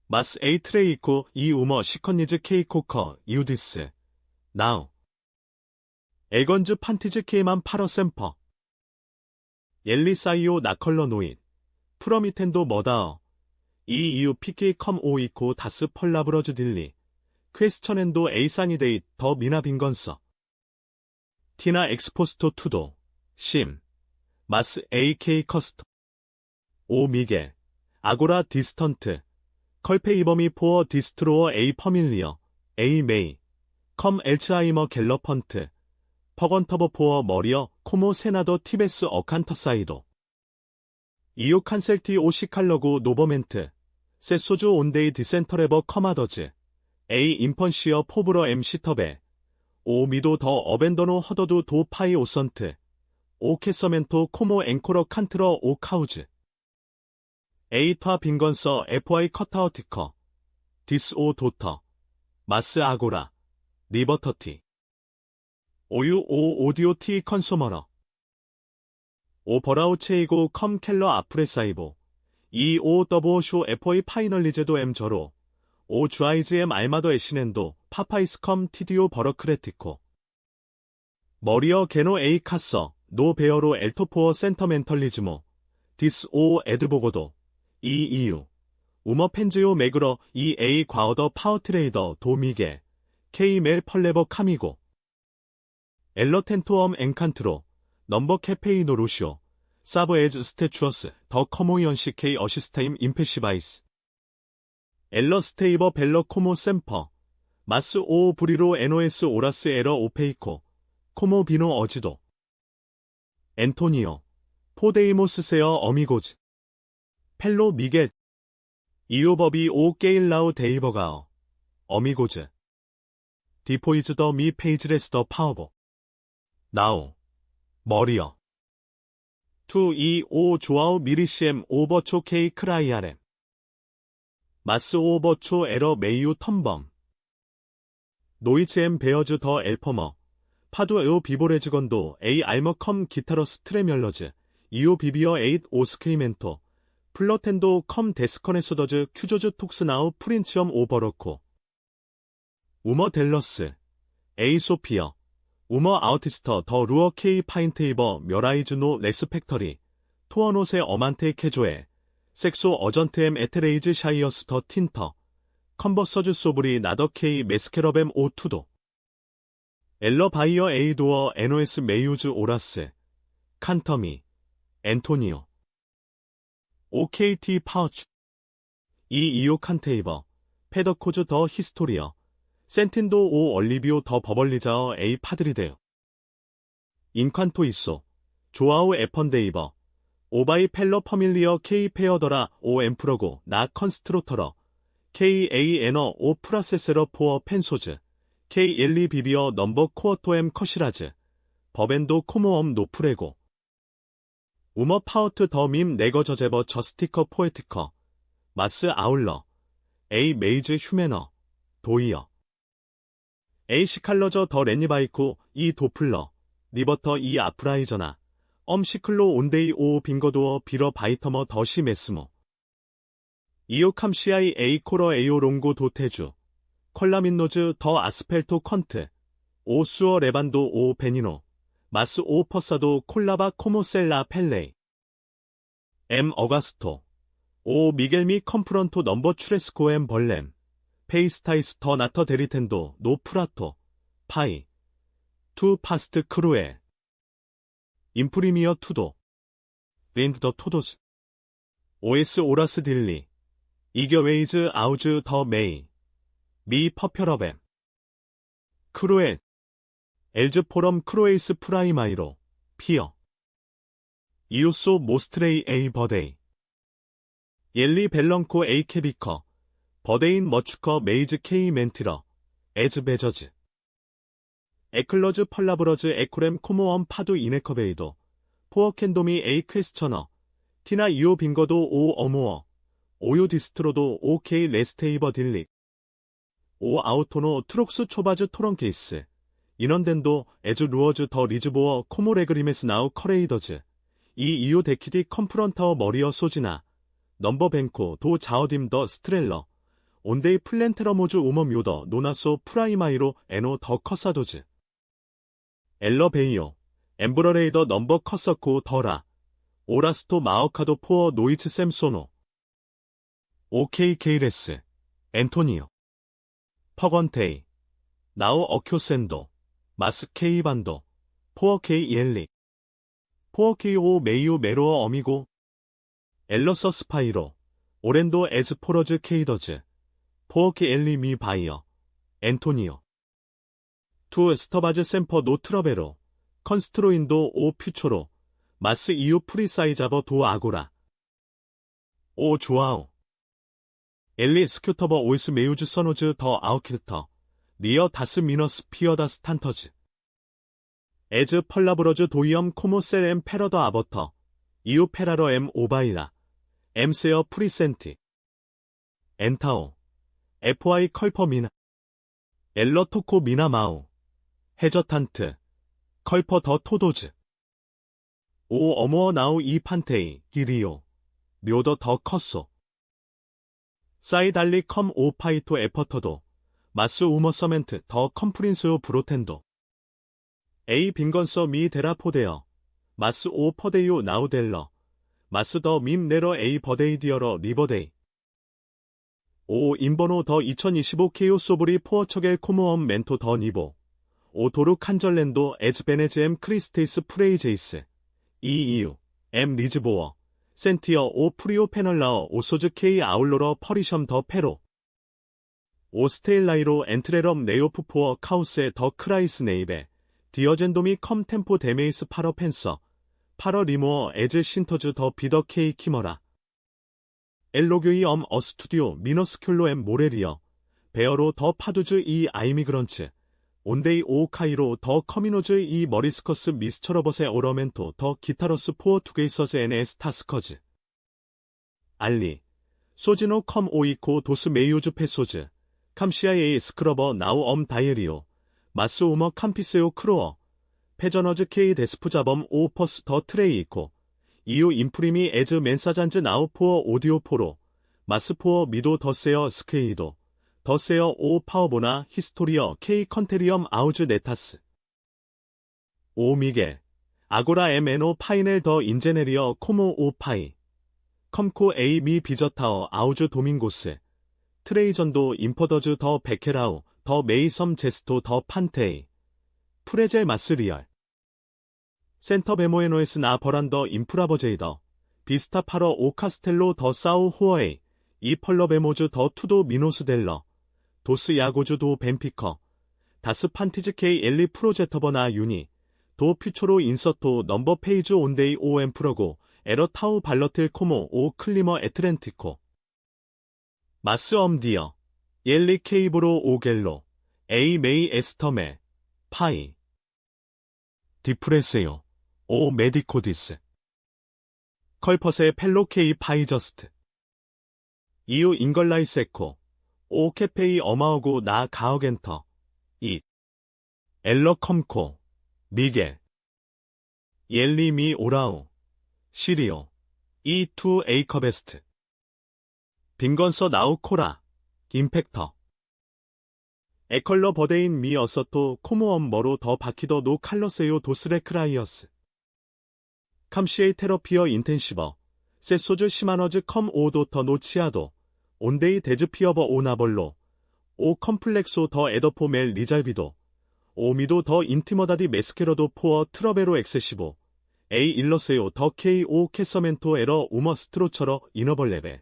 Speaker 1: 마스 에이 트레이코 이 우머 시컨니즈 케이코커 유디스. 나우. 에건즈 판티즈 케이만 파러 샘퍼. 옐리사이오 나컬러 노인. 프러미텐도 머다어. 이 이유 PK 컴 오이코 다스 펄라브러즈 딜리. 퀘스천엔도 에이사니데이 더 미나 빈건서. 티나 엑스포스토 투도. 심. 마스 AK 커스터. 오 미게. 아고라 디스턴트. 컬페이버미 포어 디스트로어 A 퍼밀리어, A 메이, 컴 엘츠하이머 갤러펀트, 퍼건터버 포어 머리어 코모 세나더 티베스 어칸터사이도. 이오 칸셀티 오 시칼러구 노버멘트, 세소주 온데이 디센터레버 커마더즈, A 인펀시어 포브러 M 시터베, 오 미도 더 어벤더노 허더두 도 파이 오선트, 오 캐서멘토 코모 앵코러 칸트러 오 카우즈. A 타 빈건서 FY 커타어 티커, 디스 오 도터, 마스 아고라, 리버터티. 오유 오 오디오 티 컨소머러. 오 버라우 체이고 컴 켈러 아프레사이보. 이 오 더보 쇼 FY 파이널리제도 M 저로. 오 주아이즈 M 알마더 에시넨도 파파이스 컴 티디오 버러크레티코. 머리어 게노 에이 카서 노 베어로 엘토포어 센터멘털리즈모. 디스 오 에드보고도. 이 이유. 우머 펜즈요 매그러 이 에이 과어더 파워트레이더 도미게. K 멜 펄레버 카미고. 엘러텐토엄 엔칸트로. 넘버 캐페이노 로쇼. 사브 에즈 스태추어스 더 커모이언시 K 어시스타임 임페시바이스. 엘러 스테이버 벨러 코모 샘퍼. 마스 오 브리로 NOS 오라스 에러 오페이코. 코모 비노 어지도. 앤토니오. 포데이모스 세어 어미고즈. 펠로 미겔. 이오버비 오 게일라우 데이버가어. 어미고즈. 디포이즈 더 미 페이즈레스 더 파워보. 나우. 머리어. 225 조아우 미리시엠 오버초 K 크라이아렘. 마스 오버초 에러 메이유 텀범. 노이츠 엠 베어즈 더 엘퍼머. 파두 에오 비보레즈건도 A 알머 컴 기타러스 트레멸러즈. 이오 비비어 에잇 오스크리멘토. 플러텐도 컴 데스커네소더즈 큐조즈 톡스나우 프린츠엄 오버러코. 우머 델러스. A 소피어. 우머 아우티스터 더 루어 K 파인테이버 멸아이즈 노 레스펙터리. 토어노세 어만테 캐조에. 섹소 어전트엠 에테레이즈 샤이어스 더 틴터. 컨버서즈 소브리 나더 K 메스케러뱀 오 투도. 엘러 바이어 에이도어 NOS 메이우즈 오라스. 칸터미. 앤토니오. OKT 파우추. 이이오 칸테이버. 페더코즈 더 히스토리어. 센틴도 오 얼리비오 더 버벌리자어 에이 파드리데요. 인칸토 이소. 조아우 에펀데이버. 오바이 펠러 퍼밀리어 K 페어더라 오 엠프러고 나 컨스트로터러. K A 에너 오 프라세세러 포어 펜소즈. K 엘리 비비어 넘버 코어토 엠 커시라즈. 버벤도 코모엄 노프레고. 우머 파우트 더 밈 네거 저제버 저스티커 포에티커. 마스 아울러. A 메이즈 휴메너. 도이어. A 시칼러저 더 레니바이코 이 도플러. 리버터 이 아프라이저나. 엄시클로 온데이 오 빙거도어 비러 바이터머 더 시메스모. 이오캄시아이 A 코러 에이오 롱고 도테주. 컬라민노즈 더 아스펠토 컨트. 오 수어 레반도 오 베니노. 마스 오 퍼사도 콜라바 코모셀라 펠레이. M 어가스토. 오 미겔미 컴프런토 넘버 추레스코 엠 벌렘. 페이스타이스 더 나터 데리텐도 노 프라토. 파이. 투 파스트 크루에. 인프리미어 투도. 린드 더 토도스. OS 오라스 딜리. 이겨웨이즈 아우즈 더 메이. 미 퍼펴러뱀. 크루에. 엘즈 포럼 크로에이스 프라이마이로. 피어. 이오소 모스트레이 에이 버데이. 옐리 벨런코 에이 캐비커. 버데인 머추커 메이즈 K 멘티러. 에즈 베저즈. 에클러즈 펄라브러즈 에쿠렘 코모엄 파두 이네커베이도. 포어캔도미 에이 퀘스처너. 티나 이오 빙거도 오 어모어. 오요 디스트로도 오 K 레스테이버 딜릭. 오 아우토노 트록스 초바즈 토런 케이스. 인원덴도 에즈 루어즈 더 리즈보어 코모레그리메스 나우 커레이더즈. 이 이오 데키디 컴프런타워 머리어 소지나. 넘버 벤코 도 자어딤 더 스트렐러. 온데이 플랜테러모즈 우머 묘더 노나소 프라이마이로 에노 더 커사도즈. 엘러 베이오. 엠브러레이더 넘버 커서코 더라. 오라스토 마어카도 포어 노이츠 샘소노. 오케이 케이레스. 앤토니오. 퍼건테이. 나우 어쿄센도. 마스 케이반도. 포어 케이 옐리. 포어 케이 오 메이오 메로어 어미고. 엘러서 스파이로. 오렌도 에즈 포러즈 케이더즈, 포어키 엘리 미 바이어, 앤토니오. 투 스터바즈 샘퍼 노 트러베로, 컨스트로인도 오 퓨초로, 마스 이유 프리사이자버 도 아고라. 오 조아오. 엘리 스큐터버 오이스 메우즈 서노즈 더 아우키르터, 니어 다스 미너스 피어다스 탄터즈. 에즈 펄라브러즈 도이엄 코모셀 엠 페러더 아버터, 이우 페라러 엠 오바이라, 엠세어 프리센티. 엔타오. FY 컬퍼 미나. 엘러 토코 미나 마오. 헤저탄트. 컬퍼 더 토도즈. 오 어머어 나우 이 판테이, 기리오. 묘더 더 컸소. 사이달리 컴 오 파이토 에퍼터도. 마스 우머 서멘트 더 컴프린스오 브로텐도. 에이 빈건서 미 데라포데어. 마스 오 퍼데이오 나우델러. 마스 더 밈 네러 에이 버데이디어러 리버데이. 오 인버노 더 2025 케오 소브리 포어처겔 코모엄 멘토 더 니보. 오 도루 칸절랜도 에즈 베네즈 엠 크리스테이스 프레이제이스. 이 이유. 엠 리즈보어. 센티어 오 프리오 페널라어 오소즈 케이 아울로러 퍼리섬 더 페로. 오 스테일라이로 엔트레럼 네오프 포어 카우스의 더 크라이스 네이베. 디어젠도미 컴 템포 데메이스 파러 펜서. 파러 리모어 에즈 신터즈 더 비더 케이 키머라. 엘로교이 엄 어스투디오 미너스큘로 엠 모레리어. 베어로 더 파두즈 이 아이미그런츠. 온데이 오 카이로 더 커미노즈 이 머리스커스 미스처러버세 오러멘토 더 기타러스 포어 투게이서즈 NS 타스커즈. 알리. 소지노 컴 오이코 도스 메이오즈 페소즈. 캄시아에이 스크러버 나우 엄 다이에리오. 마스 우머 캄피세오 크로어. 페저너즈 케이 데스푸자범 오퍼스 더 트레이이코. 이유 인프리미 에즈 맨사잔즈 나우 포어 오디오 포로. 마스 포어 미도 더세어 스케이도. 더세어 오 파워보나 히스토리어 케이 컨테리엄 아우즈 네타스. 오 미겔. 아고라 MNO 파이넬 더 인제네리어 코모 오 파이. 컴코 에이 미 비저타어 아우즈 도밍고스. 트레이전도 인퍼더즈 더 베케라우 더 메이섬 제스토 더 판테이. 프레젤 마스리얼. 센터 베모에노에스 나 버란더 인프라버제이더. 비스타 파러 오 카스텔로 더 사우 호어에이. 이 펄러 베모즈 더 투도 미노스델러. 도스 야고즈 도 벤피커. 다스 판티즈 케이 엘리 프로제터버 나 유니. 도 퓨초로 인서토 넘버 페이즈 온데이 오 엠프러고. 에러 타우 발러틀 코모 오 클리머 에트렌티코. 마스 엄디어. 옐리 케이브로 오겔로. 에이 메이 에스터메. 파이. 디프레세요. 오 메디코디스. 컬퍼세 펠로 케이 파이저스트. 이유 잉걸라이세코. 오 케페이 어마오고 나 가어겐터. 이. 엘러 컴코. 미겔. 옐리 미 오라우. 시리오. 이 투 에이커베스트. 빈건서 나우 코라. 임팩터. 에컬러 버데인 미 어서토 코모엄 머로 더 바키더 노 칼러세요 도스레 크라이어스. 캄시에이 테러피어 인텐시버. 세소즈 시마너즈 컴 오도터 노치아도. 온데이 데즈 피어버 오나벌로. 오 컴플렉소 더 에더포 멜 리잘비도. 오미도 더 인티머다디 메스케러도 포어 트러베로 엑세시보. 에이 일러세요 더 케이 오 캐서멘토 에러 우머 스트로처러 이너벌레베.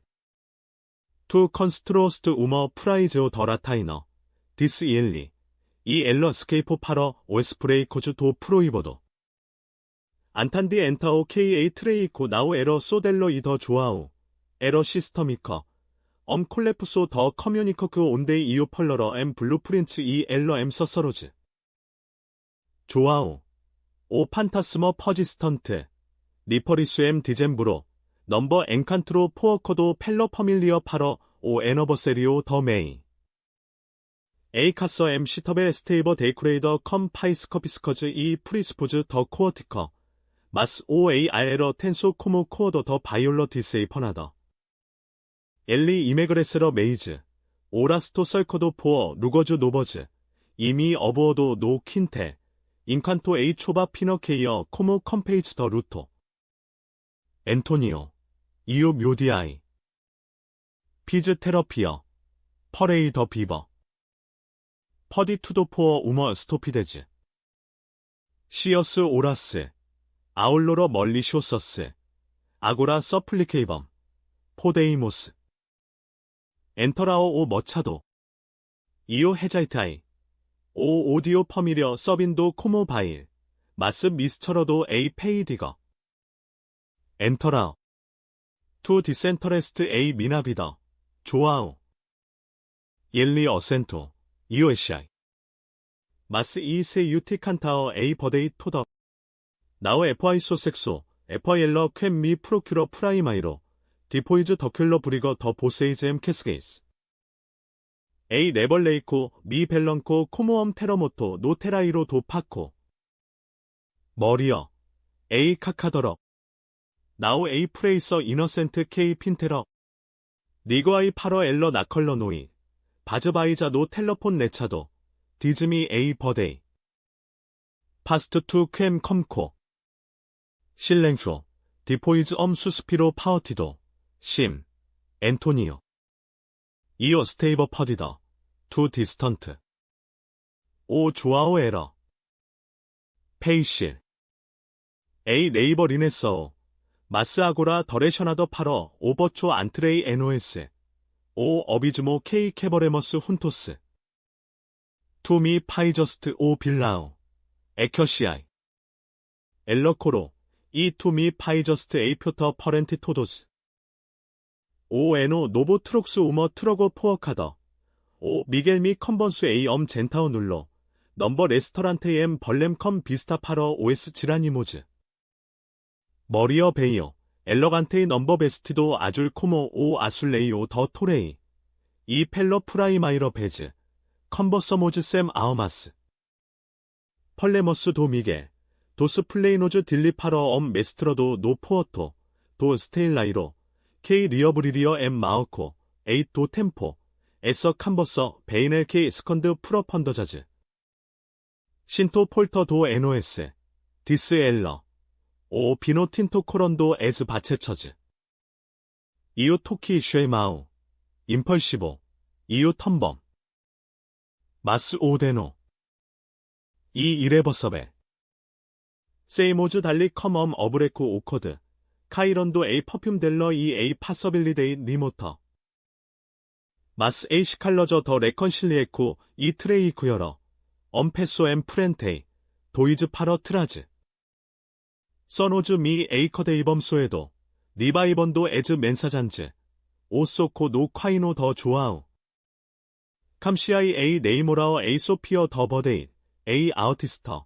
Speaker 1: 투 컨스트로스트 우머 프라이즈오 더 라타이너. 디스 이엘리. 이 엘러 스케이포 파러 오에스프레이코즈 도 프로이버도. 안탄디 엔타오 KA 트레이코 나우 에러 소델러 이 더 조아우. 에러 시스터미커. 엄 콜레프소 더 커뮤니커크 온데이 이오 펄러러 엠 블루프린츠 이 엘러 엠 서서로즈. 조아우. 오 판타스머 퍼지스턴트. 리퍼리스 엠 디젠브로. 넘버 엔칸트로 포어커도 펠러 퍼밀리어 파러 오 에너버세리오 더 메이. 에이카서 엠 시터벨 스테이버 데이쿠레이더 컴 파이스커피스커즈 이 프리스포즈 더 코어티커. 마스 오 에이 아에러 텐소 코모 코어더 더 바이올러 디세이 퍼나더. 엘리 이메그레스러 메이즈. 오라스토 썰커도 포어 루거즈 노버즈. 이미 어버어도 노 퀸테. 인칸토 에이 초바 피너케이어 코모 컴페이츠 더 루토. 앤토니오. 이오 묘디아이. 피즈 테러피어. 퍼레이 더 비버. 퍼디 투도 포어 우머 스토피데즈. 시어스 오라스. 아울로러 멀리 쇼서스. 아고라 서플리케이범. 포데이모스. 엔터라오 오 머차도. 이오 헤자이트아이. 오 오디오 퍼미려 서빈도 코모바일. 마스 미스처러도 에이 페이디거. 엔터라오. 투 디센터레스트 에이 미나비더. 조아오. 일리 어센토. 이오에시아이. 마스 이세 유티 칸타어 에이 버데이 토더. 나오 에퍼아이소 섹소. 에퍼옐러 켐미 프로큐러 프라이마이로. 디포이즈 더큘러 브리거 더 보세이즈 엠 캐스게이스. 에이 레벌레이코 미 벨런코 코모엄 테러모토 노테라이로 도 파코. 머리어. 에이 카카더러. 나오 에이 프레이서 이너센트 케이 핀테러. 니거아이 파러 엘러 나컬러 노이. 바즈바이자 노 텔러폰 네차도. 디즈미 에이 버데이. 파스트 투 켐 컴코. 실랭쇼. 디포이즈 엄 수스피로 파워티도. 심. 앤토니오. 이오 스테이버 퍼디더. 투 디스턴트. 오 조아오 에러. 페이실. 에이 네이버 리네서오. 마스 아고라 더레셔나더 파러 오버초 안트레이 NOS. 오 어비즈모 케이 캐버레머스 훈토스. 투미 파이저스트 오 빌라오. 에켜시아이. 엘러코로. 이 투미 파이저스트 에이표터 퍼렌티 토도스. 오 에노 노보 트록스 우머 트러거 포어카더. 오 미겔미 컨번스 에이 엄 젠타오 눌러. 넘버 레스터란테 엠 벌렘 컴 비스타 파러 OS 지라니모즈. 머리어 베이어. 엘러간테이 넘버 베스티도 아줄 코모 오 아술레이오 더 토레이. 이 펠러 프라이마이러 베즈. 컨버서모즈 샘 아어마스. 펄레머스 도 미겔. 도스 플레이노즈 딜리파러 엄 메스트러도 노 포어토. 도 스테일라이로. 케이 리어브리리어 엠 마오코. 에잇 도 템포. 에서 캄버서 베이넬 케이 스컨드 프러 펀더자즈. 신토 폴터 도 NOS. 디스 엘러. 오 비노 틴토 코런도 에즈 바체처즈. 이유 토키 쉐마우. 임펄시보. 이유 텀범. 마스 오데노. 이 이레버서베. 세이모즈 달리 컴엄 어브레코 오커드. 카이런도 에이 퍼퓸 델러 이 에이 파서빌리데이 리모터. 마스 에이 시칼러저 더 레컨실리에코 이 트레이 구여러. 엄페소 엠 프렌테이. 도이즈 파러 트라즈. 써노즈 미 에이커데이범 소에도. 리바이번도 에즈 멘사잔즈. 오소코 노 콰이노 더 조아우. 감시아이 에이 네이모라어 에이 소피어 더 버데이. 에이 아우티스터.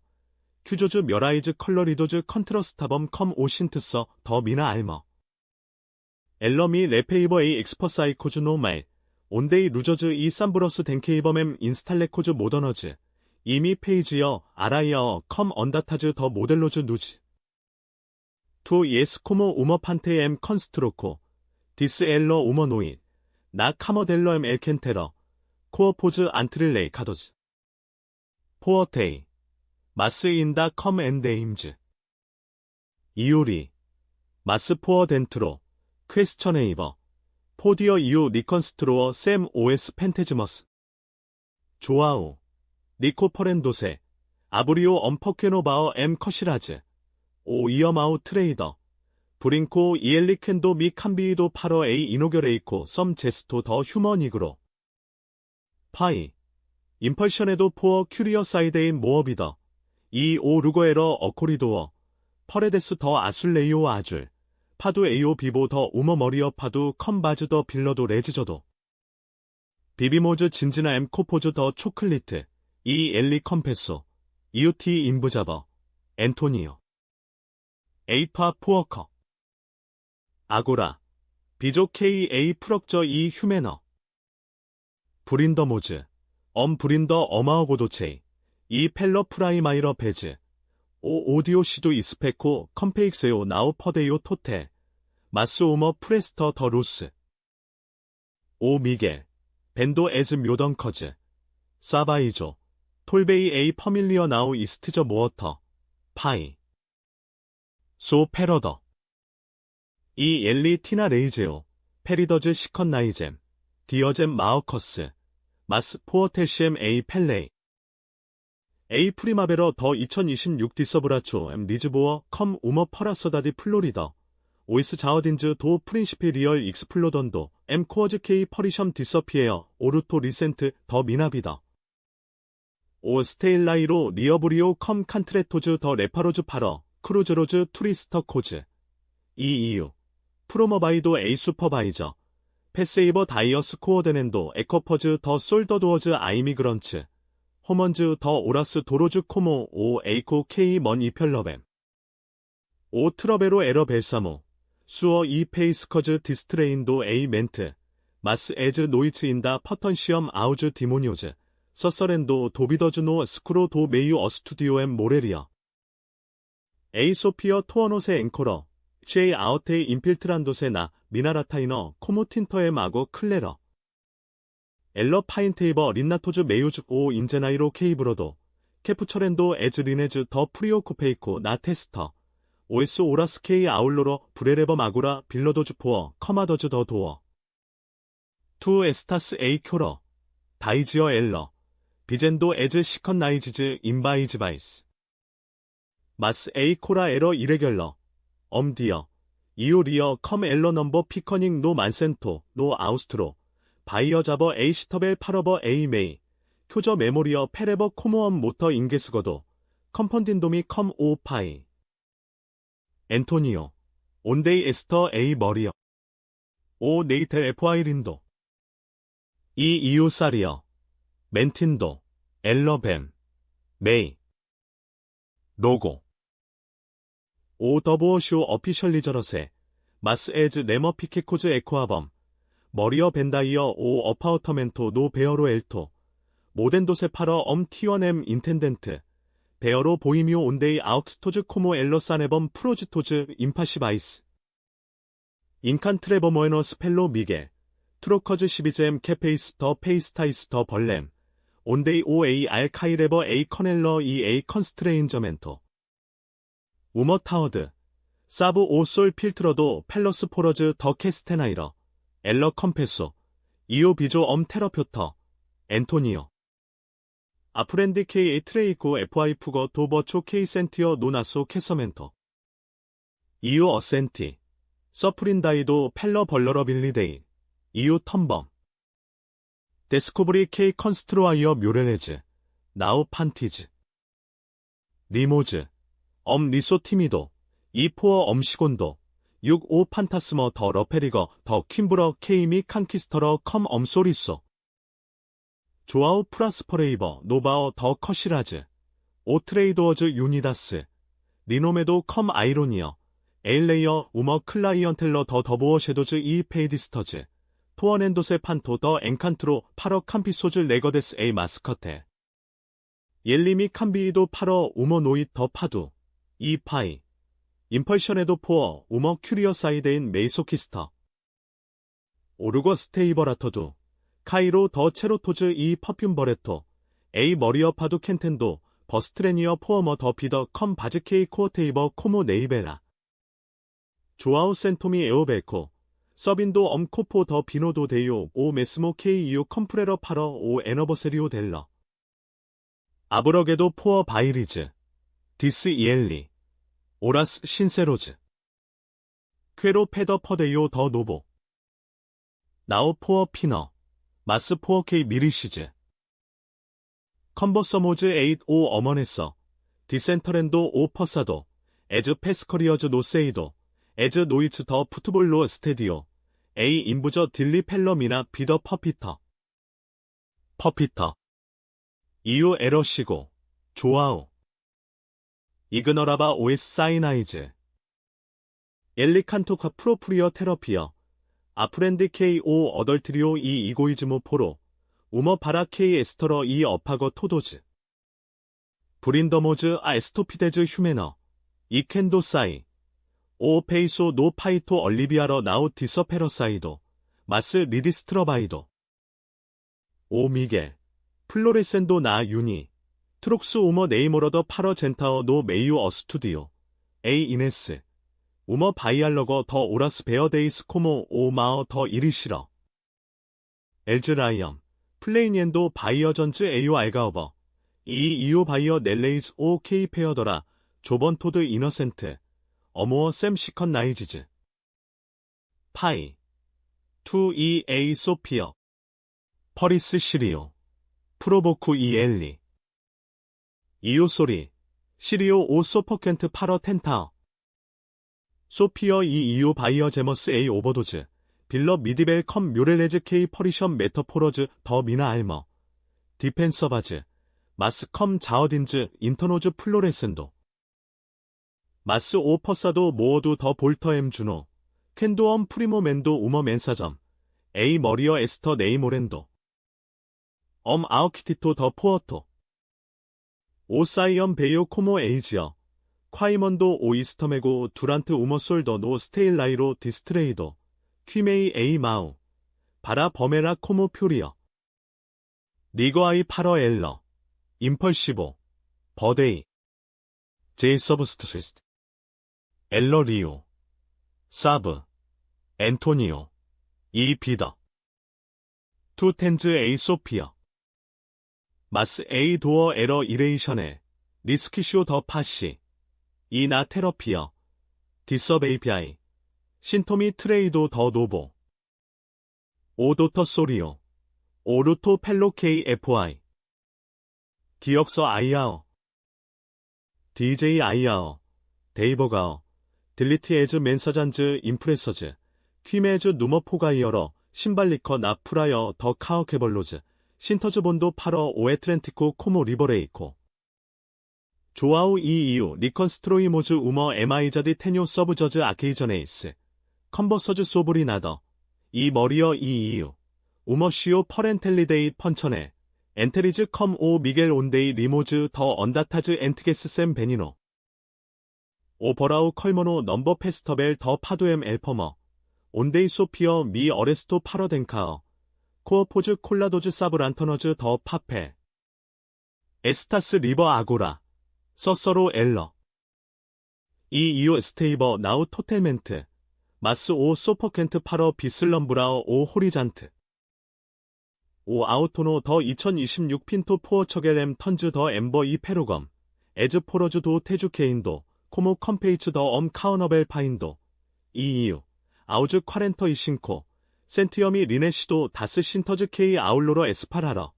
Speaker 1: 큐조즈 멸아이즈 컬러리도즈 컨트러스타범 컴 오신트서 더 미나 알머. 엘러미 레페이버 에이 엑스퍼사이코즈 노말. 온데이 루저즈 이 삼브러스 덴케이버mem 인스탈레코즈 모더너즈. 이미 페이지어 아라이어 컴 언다타즈 더 모델로즈 누즈. 투 예스코모 우머판테 엠 컨스트로코. 디스 엘러 우머노잇. 나 카머델러 엠 엘켄테러. 코어포즈 안트릴레이 카도즈. 포어테이. 마스 인다 컴 엔데임즈. 이오리. 마스 포어 덴트로. 퀘스처네이버. 포디어 이유 리컨스트로어 샘 오에스 펜테즈머스. 조아오. 니코 퍼렌도세. 아브리오 엄퍼케노바어 엠 커시라즈. 오 이어마우 트레이더. 브링코 이엘리켄도 미 캄비이도 파러 에이 이노겨레이코 썸 제스토 더 휴머니그로. 파이. 임펄션에도 포어 큐리어 사이드인 모어비더. 이 오 루거에러 어코리도어. 퍼레데스 더 아술레이오 아줄. 파두 에이오 비보 더 우머머리어 파두 컴바즈 더 빌러도 레즈저도. 비비모즈 진지나 엠 코포즈 더 초클리트. 이 엘리 컴페소. 이우티 인부자버. 앤토니오. 에이파 푸어커. 아고라. 비조 케이 에이 프럭저 이 휴메너. 브린더모즈. 엄 브린더 어마어고도체이. 이 펠러 프라이마이러 베즈. 오 오디오 시도 이스페코 컴페익세오 나우 퍼데이오 토테. 마스 우머 프레스터 더 루스. 오 미겔. 벤도 에즈 묘던커즈. 사바이조. 톨베이 에이 퍼밀리어 나우 이스트저 모어터. 파이. 소 페러더. 이 엘리 티나 레이제오. 페리더즈 시컨 나이잼. 디어잼 마어커스. 마스 포어텔시엠 에이 펠레이. 에이 프리마베러 더 2026 디서브라초 엠 리즈보어 컴 우머 퍼라서다디 플로리더. 오이스 자어딘즈 도 프린시피 리얼 익스플로던도 M 코어즈 K 퍼리션 디서피에어 오르토 리센트 더 미나비더 오 스테일라이로 리어브리오 컴 칸트레토즈 더 레파로즈 파러 크루즈로즈 투리스터 코즈 이 이유 프로머바이도 에이 슈퍼바이저 패세이버 다이어스 코어데넨도 에커퍼즈 더 솔더도어즈 아이미그런츠 호먼즈 더 오라스 도로즈 코모 오 에이코 K 먼 이펠러뱀 오 트러베로 에러 벨사모 수어 이 페이스커즈 디스트레인도 에이 멘트 마스 에즈 노이츠 인다 퍼턴시엄 아우즈 디모니오즈 서서렌도 도비더즈노 스크로 도 메이유 어스투디오 엠 모레리어 에이 소피어 토어노세 앵코러 쉐이 아우테이 인필트란도세 나 미나라타이너 코모틴터의 마고 클레러 엘러 파인테이버 린나토즈 메유즈 오 인제나이로 케이브로도 케프처렌도 에즈 리네즈 더 프리오코페이코 나 테스터 OS 오라스 K 아울로러 브레레버 마구라 빌러도즈 포어 커마더즈 더 도어 투 에스타스 에이 쿄러 다이지어 엘러 비젠도 에즈 시컨 나이지즈 인바이즈 바이스 마스 에이 코라 에러 이레결러 엄디어 이오 리어 컴 엘러 넘버 피커닝 노 만센토 노 아우스트로 바이어 자버 에이 시터벨 파러버 에이 메이 쿄저 메모리어 페레버 코모엄 모터 인게스거도 컴펀딘도미 컴 오 파이 앤토니오 온데이 에스터 에이 머리어 오 네이텔 FI 린도 이 이유 사리어 멘틴도 엘러뱀 메이 로고 오 더보어쇼 어피셜리 저러세 마스 에즈 네머 피케코즈 에코아범 머리어 벤다이어 오 어파우터멘토 노 베어로 엘토 모덴도세 파러 엄 T1M 인텐덴트 베어로 보이미오 온데이 아욱스토즈 코모 엘러 사네범 프로지토즈 임파시바이스 인칸 트레버 모에너 스펠로 미게 트로커즈 시비잼 캐페이스 더 페이스타이스 더 벌렘 온데이 오에이 알카이레버 에이 커넬러 이 에이 컨스트레인저멘토 우머 타워드 사브 오 솔 필트러도 펠러스 포러즈 더 캐스테나이러 엘러 컴페소 이오 비조 엄 테러표터 앤토니오 아프렌디 K 트레이코 FI 푸거 도버초 K 센티어 노나소 캐서멘토 이유 어센티 서프린다이도 펠러 벌러러 빌리데이 이유 텀범 데스코브리 K 컨스트로아이어 묘렐레즈 나우 판티즈 니모즈 엄 리소티미도 이포어 엄시곤도 65 판타스머 더 러페리거 더 퀸브러 K 미 칸키스터러 컴 엄소리소 조아우 프라스퍼레이버 노바어 더 커시라즈 오트레이도어즈 유니다스 리노메도 컴 아이로니어 에일레이어 우머 클라이언텔러 더 더보어 섀도즈 이 페이디스터즈 토어넨도세 판토 더 엔칸트로 파러 캄피소즈 레거데스 에이 마스커테 옐리미 캄비이도 파러 우머 노잇 더 파두 이 파이 임펄션에도 포어 우머 큐리어 사이드인 메이소키스터 오르거 스테이버라터두 카이로 더 체로토즈 이 퍼퓸 버레토 에이 머리어 파두 켄텐도 버스트레니어 포어머 더 비더 컴 바즈케이 코어테이버 코모 네이베라 조아우 센토미 에오베코 서빈도 엄코포 더 비노도 데이오 오 메스모 케이 이오 컴프레러 파러 오 에너버세리오 델러 아브러게도 포어 바이리즈 디스 이엘리 오라스 신세로즈 쾌로 페더 퍼데이오 더 노보 나우 포어 피너 마스 포어 케이 미리시즈 컨버서모즈 에잇 오 어머네서 디센터랜도 오 퍼사도 에즈 페스커리어즈 노세이도 에즈 노이츠 더 푸트볼로 스테디오 에이 인부저 딜리 펠러미나 비더 퍼피터 이유 에러시고 조아우 이그너라바 오에스 사이나이즈 엘리칸토카 프로프리어 테러피어 아프렌드 K 오 어덜트리오 이 이고이즈모 포로 우머 바라 K 에스터러 이 어파거 토도즈 브린더모즈 아 에스토피데즈 휴메너 이켄도 사이 오 페이소 노 파이토 얼리비아러 나우 디서 페러사이도 마스 리디스트러바이도 오 미게 플로레센도 나 유니 트록스 우머 네이모러더 파러 젠타어 노 메이유 어스투디오 에이 이네스 우머 바이알러거 더 오라스 베어데이스 코모 오 마어 더 이리시러 엘즈라이엄 플레이니엔도 바이어전즈 에이오 알가오버 이 이오 바이어 넬레이즈 오 케이 페어더라 조번토드 이너센트 어모어 샘 시컨 나이지즈 파이 2EA 소피어, 퍼리스 시리오, 프로보쿠 이엘리, 이오소리, 시리오 오 소퍼켄트 파러 텐타어, 소피어 이 이오 바이어 제머스 A 오버도즈, 빌러 미디벨 컴 묘렐레즈 K 퍼리션 메터포러즈 더 미나 알머, 디펜서바즈, 마스 컴 자어딘즈 인터노즈 플로레센도, 마스 오 퍼사도 모어두 더 볼터 엠 주노, 캔도엄 프리모 맨도 우머 맨사점, A 머리어 에스터 네이모렌도, 아우키티토 더 포어토, 오사이엄 베이오 코모 에이지어, 콰이먼도 오이스터메고 두란트 우머 솔더 노 스테일라이로 디스트레이도, 퀴메이 에이 마우, 바라 버메라 코모 표리어, 리거아이 파러 엘러, 임펄시보, 버데이, 제이 서브스트리스트, 엘러 리오, 사브, 앤토니오, 이 비더, 투텐즈 에이 소피어, 마스 에이 도어 에러 이레이션에, 리스키쇼 더 파시, 이나 테러피어, 디서브 API, 신토미 트레이도 더 노보, 오도터 소리오, 오루토 펠로 KFI, 기억서 아이아어, DJ 아이아어, 데이버가어, 딜리트 에즈 맨서잔즈 임프레서즈, 퀴메즈 누머포가이어러, 신발리커 나프라여 더 카어 케벌로즈, 신터즈 본도 파러 오에트렌티코 코모 리버레이코, 조아우 이 이유 리컨스트로이모즈 우머 에마이저디 테뇨 서브저즈 아케이저네이스, 컨버서즈 소브리 나더, 이 머리어 이 이유, 우머시오 퍼렌텔리데이 펀천에, 엔테리즈 컴 오 미겔 온데이 리모즈 더 언다타즈 엔트게스 샘 베니노, 오버라우 컬머노 넘버 페스터벨 더 파두엠 엘퍼머, 온데이 소피어 미 어레스토 파러덴카어, 코어포즈 콜라도즈 사브란터너즈 더 파페, 에스타스 리버 아고라, 서서로 엘러, 이 이유 스테이버 나우 토텔멘트, 마스 오 소퍼켄트 파러 비슬럼브라어 오 호리잔트, 오 아우토노 더 2026 핀토 포어 처겔엠 턴즈 더 엠버 이 페로검, 에즈 포러즈 도 테주 케인도, 코모 컴페이츠 더 엄 카우너벨 파인도, 이 이유, 아우즈 콰렌터 이신코, 센티엄이 리네시도 다스 신터즈 K 아울로러 에스파라러,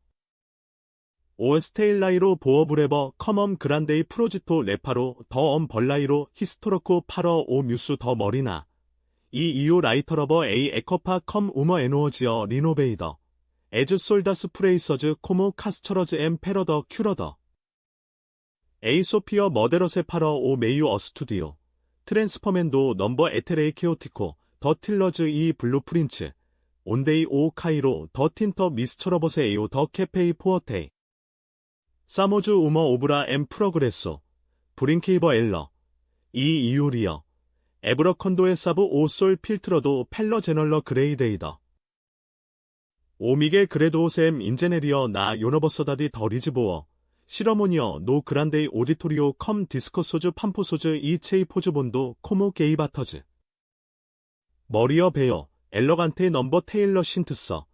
Speaker 1: 오스테일라이로 보어브레버 컴엄 그란데이 프로지토 레파로 더 엄 벌라이로 히스토로코 파러 오 뮤스 더 머리나, 이 이유 라이터러버 A 에커파 컴 우머 에노어지어 리노베이더, 에즈 솔다스 프레이서즈 코모 카스처러즈 엠 페러더 큐러더, 에이 소피어 머데러세 파러 오 메이유 어스투디오, 트랜스퍼맨도 넘버 에테레이 케오티코, 더 틸러즈 이 블루프린츠, 온데이 오 카이로 더 틴터 미스처러버세 에오 더 케페이 포어테이, 사모즈 우머 오브라 엠 프로그레소, 브링케이버 엘러, 이 이유리어, 에브러컨도의 사브 오 솔 필트러도 펠러 제널러 그레이데이더, 오미겔 그레도오셈 인제네리어 나 요너버서다디 더 리즈보어, 시러모니어 노 그란데이 오디토리오 컴 디스코소즈 팜포소즈 이 체이 포즈본도 코모 게이바터즈, 머리어 베어, 엘러간테 넘버 테일러 신트서,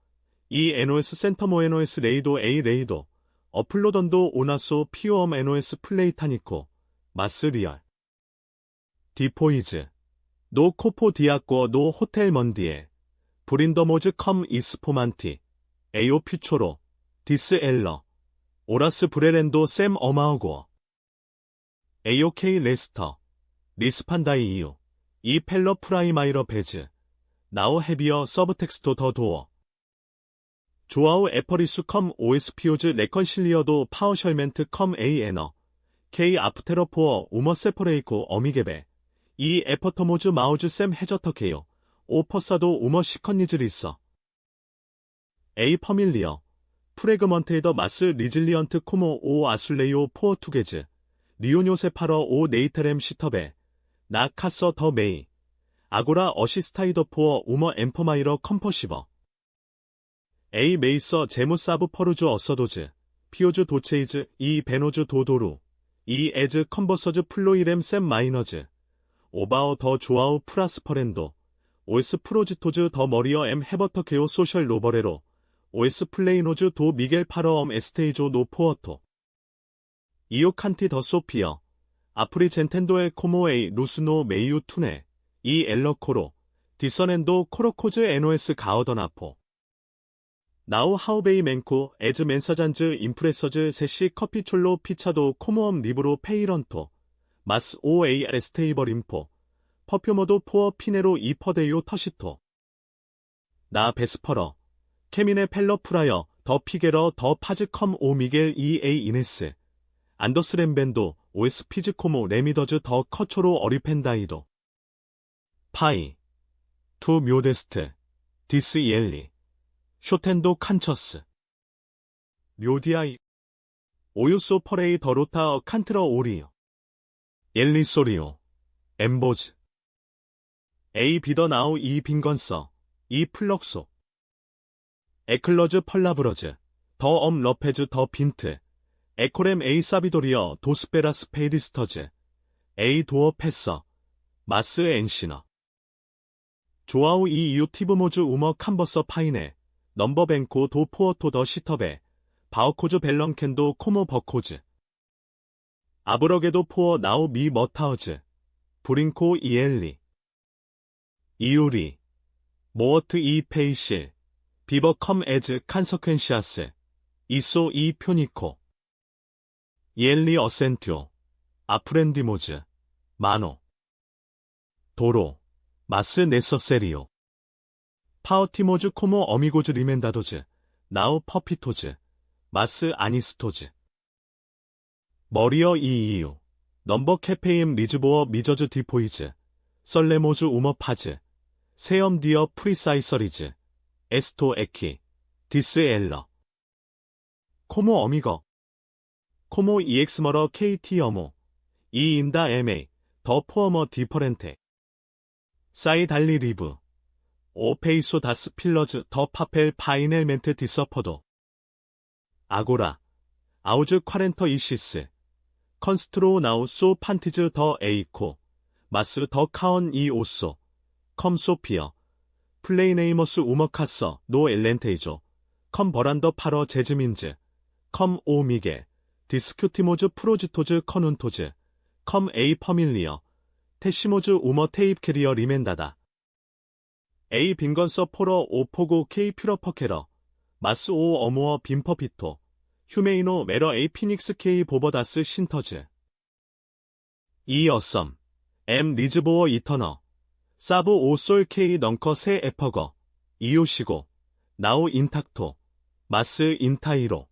Speaker 1: 이 NOS 센터모 NOS 레이도 A 레이도, 어플로던도 오나소 피오엄 NOS 플레이타니코, 마스 리얼, 디포이즈, 노 코포 디아꼬 노 호텔 먼디에, 브린더모즈 컴 이스포만티, 에오 퓨초로, 디스 엘러, 오라스 브레렌도 샘 어마우고, AOK 레스터, 리스판다이 이유, 이 펠러 프라이마이러 베즈, 나우 헤비어 서브텍스토 더 도어, 조아우 에퍼리수 컴 OSPO즈 레컨실리어도 파워셜멘트 컴 AN어, K 아프테러포어 우머 세퍼레이코 어미게베, 이 에퍼터모즈 마우즈 샘 해저터케요, 오퍼사도 우머 시컨니즈 리서, A 퍼밀리어, 프레그먼테이더 마스 리질리언트 코모 오 아술레이오 포어 투게즈, 리오뇨세 파러 오 네이테렘 시터베, 나 카서 더 메이, 아고라 어시스타이더 포어 우머 엠퍼마이러 컴퍼시버, A 메이서 제무사브 퍼루즈 어서도즈, 피오즈 도체이즈, 이 베노즈 도도루, 이 에즈 컨버서즈 플로이렘 샘 마이너즈, 오바어 더 조아우 프라스퍼렌도, 오에스 프로지토즈 더 머리어 엠 헤버터 케오 소셜 로버레로, 오에스 플레이노즈 도 미겔 파러엄 에스테이조 노 포어토, 이오 칸티 더 소피어, 아프리 젠텐도의 코모에이 루스노 메이유 투네, 이 엘러코로, 디선앤도 코로코즈 NOS 가어더나포. 나우 하우베이 멘코 에즈 맨사잔즈 임프레서즈 세시 커피촐로 피차도 코모엄 리브로 페이런토 마스 OAR 스테이버 림포 퍼퓨머도 포어 피네로 이퍼데이오 터시토 나 베스퍼러 케미네 펠러 프라이어 더 피게러 더 파즈컴 오 미겔 EA 이네스 안더스 렘벤도 OS 피즈코모 레미더즈 더 커초로 어리펜다이도 파이 투 묘데스트 디스 이엘리 쇼텐도 칸처스 묘디아이 오유소 퍼레이 더 로타어 칸트러 오리오 엘리 소리오 엠보즈 에이 비더 나우 이 빈건서 이 플럭소 에클러즈 펄라브러즈 더 엄 러페즈 더 빈트 에코렘 에이 사비도리어 도스페라스 페이디스터즈 에이 도어 패서 마스 엔시너 조아우 이 이유 티브모즈 우머 캄버서 파이네 넘버뱅코 도 포어토 더 시터베 바오코즈 벨런캔도 코모 버코즈 아브러게도 포어 나우 미 머타어즈 브링코 이엘리 이유리 모어트 이 페이실 비버 컴 에즈 칸서켄시아스 이소 이 표니코 이엘리 어센티오 아프렌디모즈 마노 도로 마스 네서세리오 파워티모즈 코모 어미고즈 리멘다도즈 나우 퍼피토즈 마스 아니스토즈 머리어 이이유 넘버 캐페임 리즈보어 미저즈 디포이즈 썰레모즈 우머파즈 세엄 디어 프리사이서리즈 에스토 에키 디스 엘러 코모 어미거 코모 EX머러 KT 어모 이인다 MA 더 포어머 디퍼렌테 사이 달리 리브 오페이소 다스 필러즈 더 파펠 파이넬멘트 디서퍼도 아고라 아우즈 콰렌터 이시스 컨스트로 나우 소 판티즈 더 에이코 마스 더 카언 이 오소 컴 소피어 플레이네이머스 우머카서 노 엘렌테이조 컴 버란더 파러 제즈민즈 컴 오 미게 디스큐티모즈 프로지토즈 커눈토즈 컴 에이 퍼밀리어 테시모즈 우머 테입 캐리어 리멘다다 에이 빈건서 포러 오포고 케이 퓨러퍼케러 마스 오 어모어 빈퍼피토 휴메이노 메러 에이 피닉스 케이 보버다스 신터즈 이 어썸 엠 리즈보어 이터너 사브 오솔 케이 넝커 세 에퍼거 이오시고 나우 인탁토 마스 인타이로